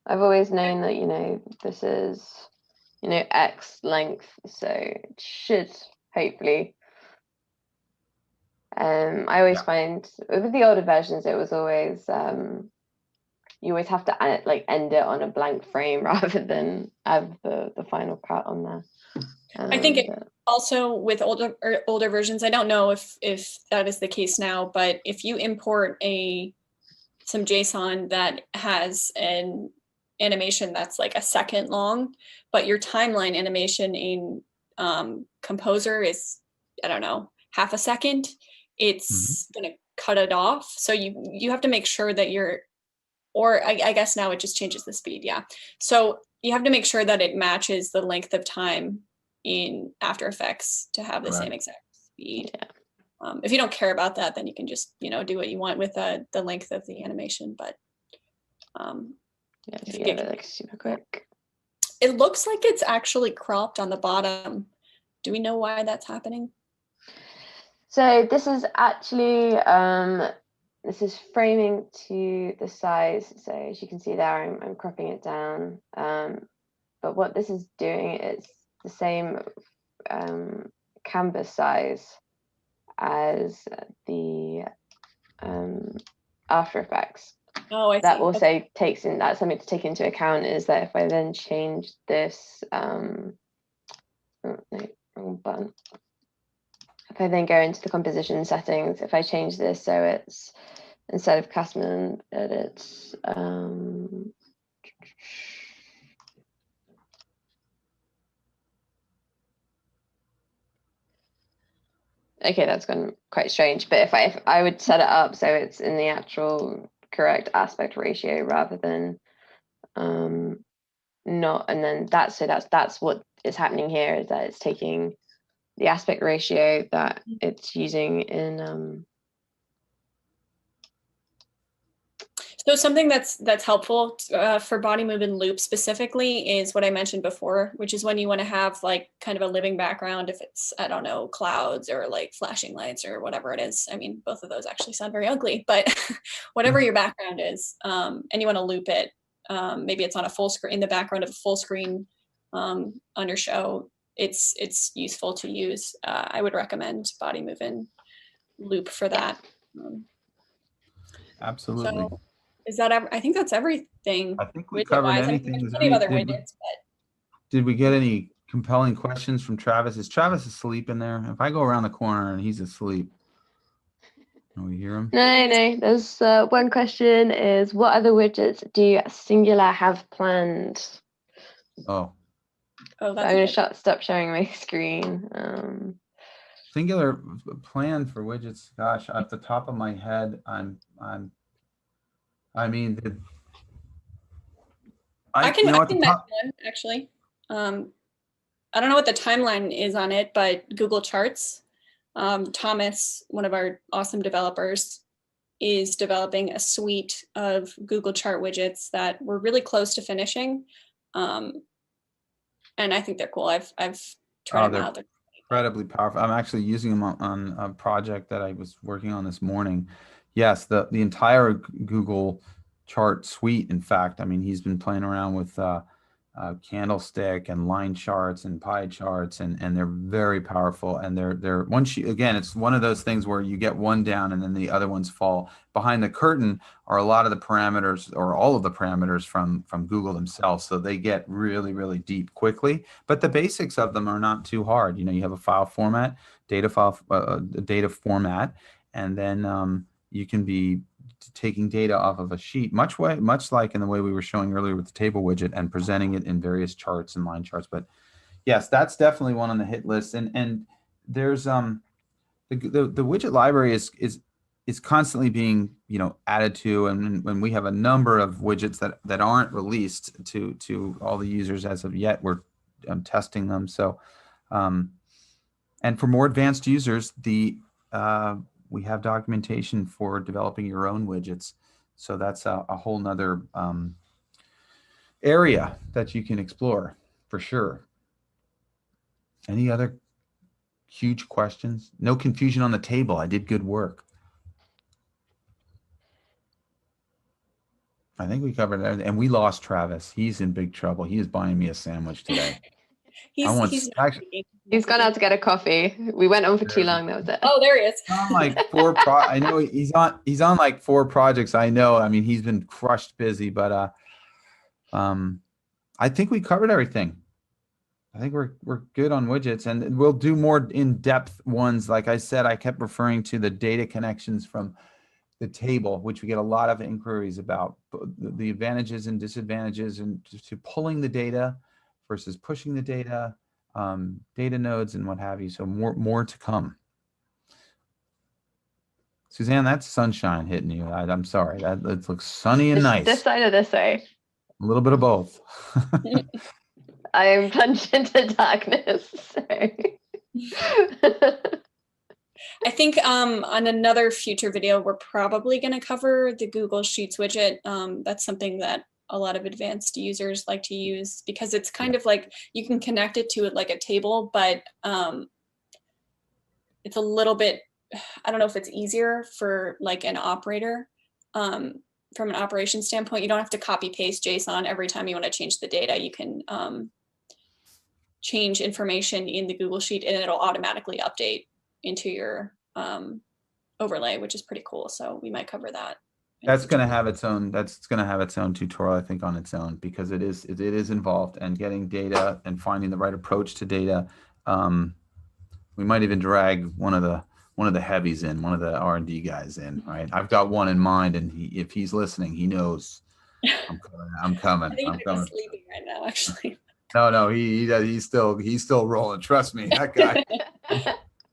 I've always known that this is X length, so it should hopefully. I always find with the older versions it was always you always have to end it on a blank frame rather than have the final cut on there. I think also with older versions, I don't know if that is the case now, but if you import some JSON that has an animation that's like a second long, but your timeline animation in Composer is, I don't know, half a second, it's gonna cut it off. So you have to make sure that or I guess now it just changes the speed, yeah. So you have to make sure that it matches the length of time in After Effects to have the same exact speed. Yeah. If you don't care about that, then you can just, do what you want with the length of the animation. But yeah, so yeah, that looks super quick. It looks like it's actually cropped on the bottom. Do we know why that's happening? So this is actually this is framing to the size. So as you can see there, I'm cropping it down. But what this is doing is the same canvas size as the After Effects. Oh, I see. That also takes in, that's something to take into account, is that if I then change this, oh, no, wrong button. If I then go into the composition settings, if I change this so it's instead of custom edits, okay, that's gone quite strange. But if I would set it up so it's in the actual correct aspect ratio rather than not, and then that's what is happening here, is that it's taking the aspect ratio that it's using in So something that's helpful for Bodymovin loop specifically is what I mentioned before, which is when you want to have like kind of a living background, if it's, I don't know, clouds or like flashing lights or whatever it is. I mean, both of those actually sound very ugly, but whatever your background is, and you want to loop it, maybe it's on a full screen, in the background of a full screen under show, it's useful to use. I would recommend Bodymovin loop for that. Absolutely. So, is that I think that's everything. I think we covered anything. I mean, there's plenty of other widgets, but did we get any compelling questions from Travis? Is Travis asleep in there? If I go around the corner and he's asleep, can we hear him? No. There's one question is, what other widgets do Singular have planned? Oh, that's I'm going to stop sharing my screen. Singular plan for widgets. Gosh, at the top of my head, I mean, I can mention one actually. I don't know what the timeline is on it, but Google Charts. Thomas, one of our awesome developers, is developing a suite of Google Chart widgets that we're really close to finishing, and I think they're cool. I've tried them out. They're incredibly powerful. I'm actually using them on a project that I was working on this morning. Yes, the entire Google Chart suite. In fact, I mean, he's been playing around with candlestick and line charts and pie charts, and they're very powerful. And they're once you, again, it's one of those things where you get one down and then the other ones fall. Behind the curtain are a lot of the parameters, or all of the parameters from Google themselves, so they get really, really deep quickly. But the basics of them are not too hard. You have a file format, data format, and then you can be taking data off of a sheet, much like in the way we were showing earlier with the table widget, and presenting it in various charts and line charts. But yes, that's definitely one on the hit list. And there's the widget library is constantly being added to, and when we have a number of widgets that aren't released to all the users as of yet. We're testing them. So and for more advanced users, we have documentation for developing your own widgets. So that's a whole nother area that you can explore for sure. Any other huge questions? No confusion on the table. I did good work. I think we covered everything. And we lost Travis. He's in big trouble. He is buying me a sandwich today. he's gone out to get a coffee. We went on for too long. That was it. Oh, there he is. On like I know he's on like 4 projects. I know. I mean, he's been crushed busy, but I think we covered everything. I think we're good on widgets, and we'll do more in-depth ones. Like I said, I kept referring to the data connections from the table, which we get a lot of inquiries about, the advantages and disadvantages, and to pulling the data versus pushing the data, data nodes and what have you. So more to come. Suzanne, that's sunshine hitting you. I'm sorry. That looks sunny and nice. This side or this way? A little bit of both. I am plunged into darkness. Sorry. I think on another future video, we're probably going to cover the Google Sheets widget. That's something that a lot of advanced users like to use because it's kind of like you can connect it to it like a table, but it's a little bit, I don't know if it's easier for like an operator. From an operation standpoint, you don't have to copy paste JSON every time you want to change the data. You can change information in the Google Sheet and it'll automatically update into your overlay, which is pretty cool. So we might cover that. That's going to have its own. That's going to have its own tutorial, I think, on its own, because it is involved, and getting data and finding the right approach to data. We might even drag one of the heavies in, one of the R&D guys in. Right, I've got one in mind, and if he's listening, he knows I'm coming. I think I'm coming. He's sleeping right now, actually. No, he's still rolling. Trust me, that guy.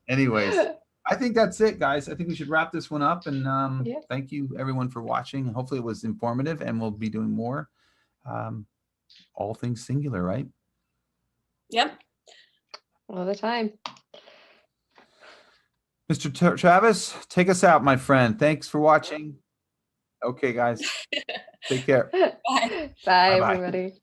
Anyways, I think that's it, guys. I think we should wrap this one up, and thank you everyone for watching. Hopefully it was informative, and we'll be doing more. All things Singular, right? Yep. All the time. Mr. Travis, take us out, my friend. Thanks for watching. Okay, guys. Take care. Bye. Bye, everybody.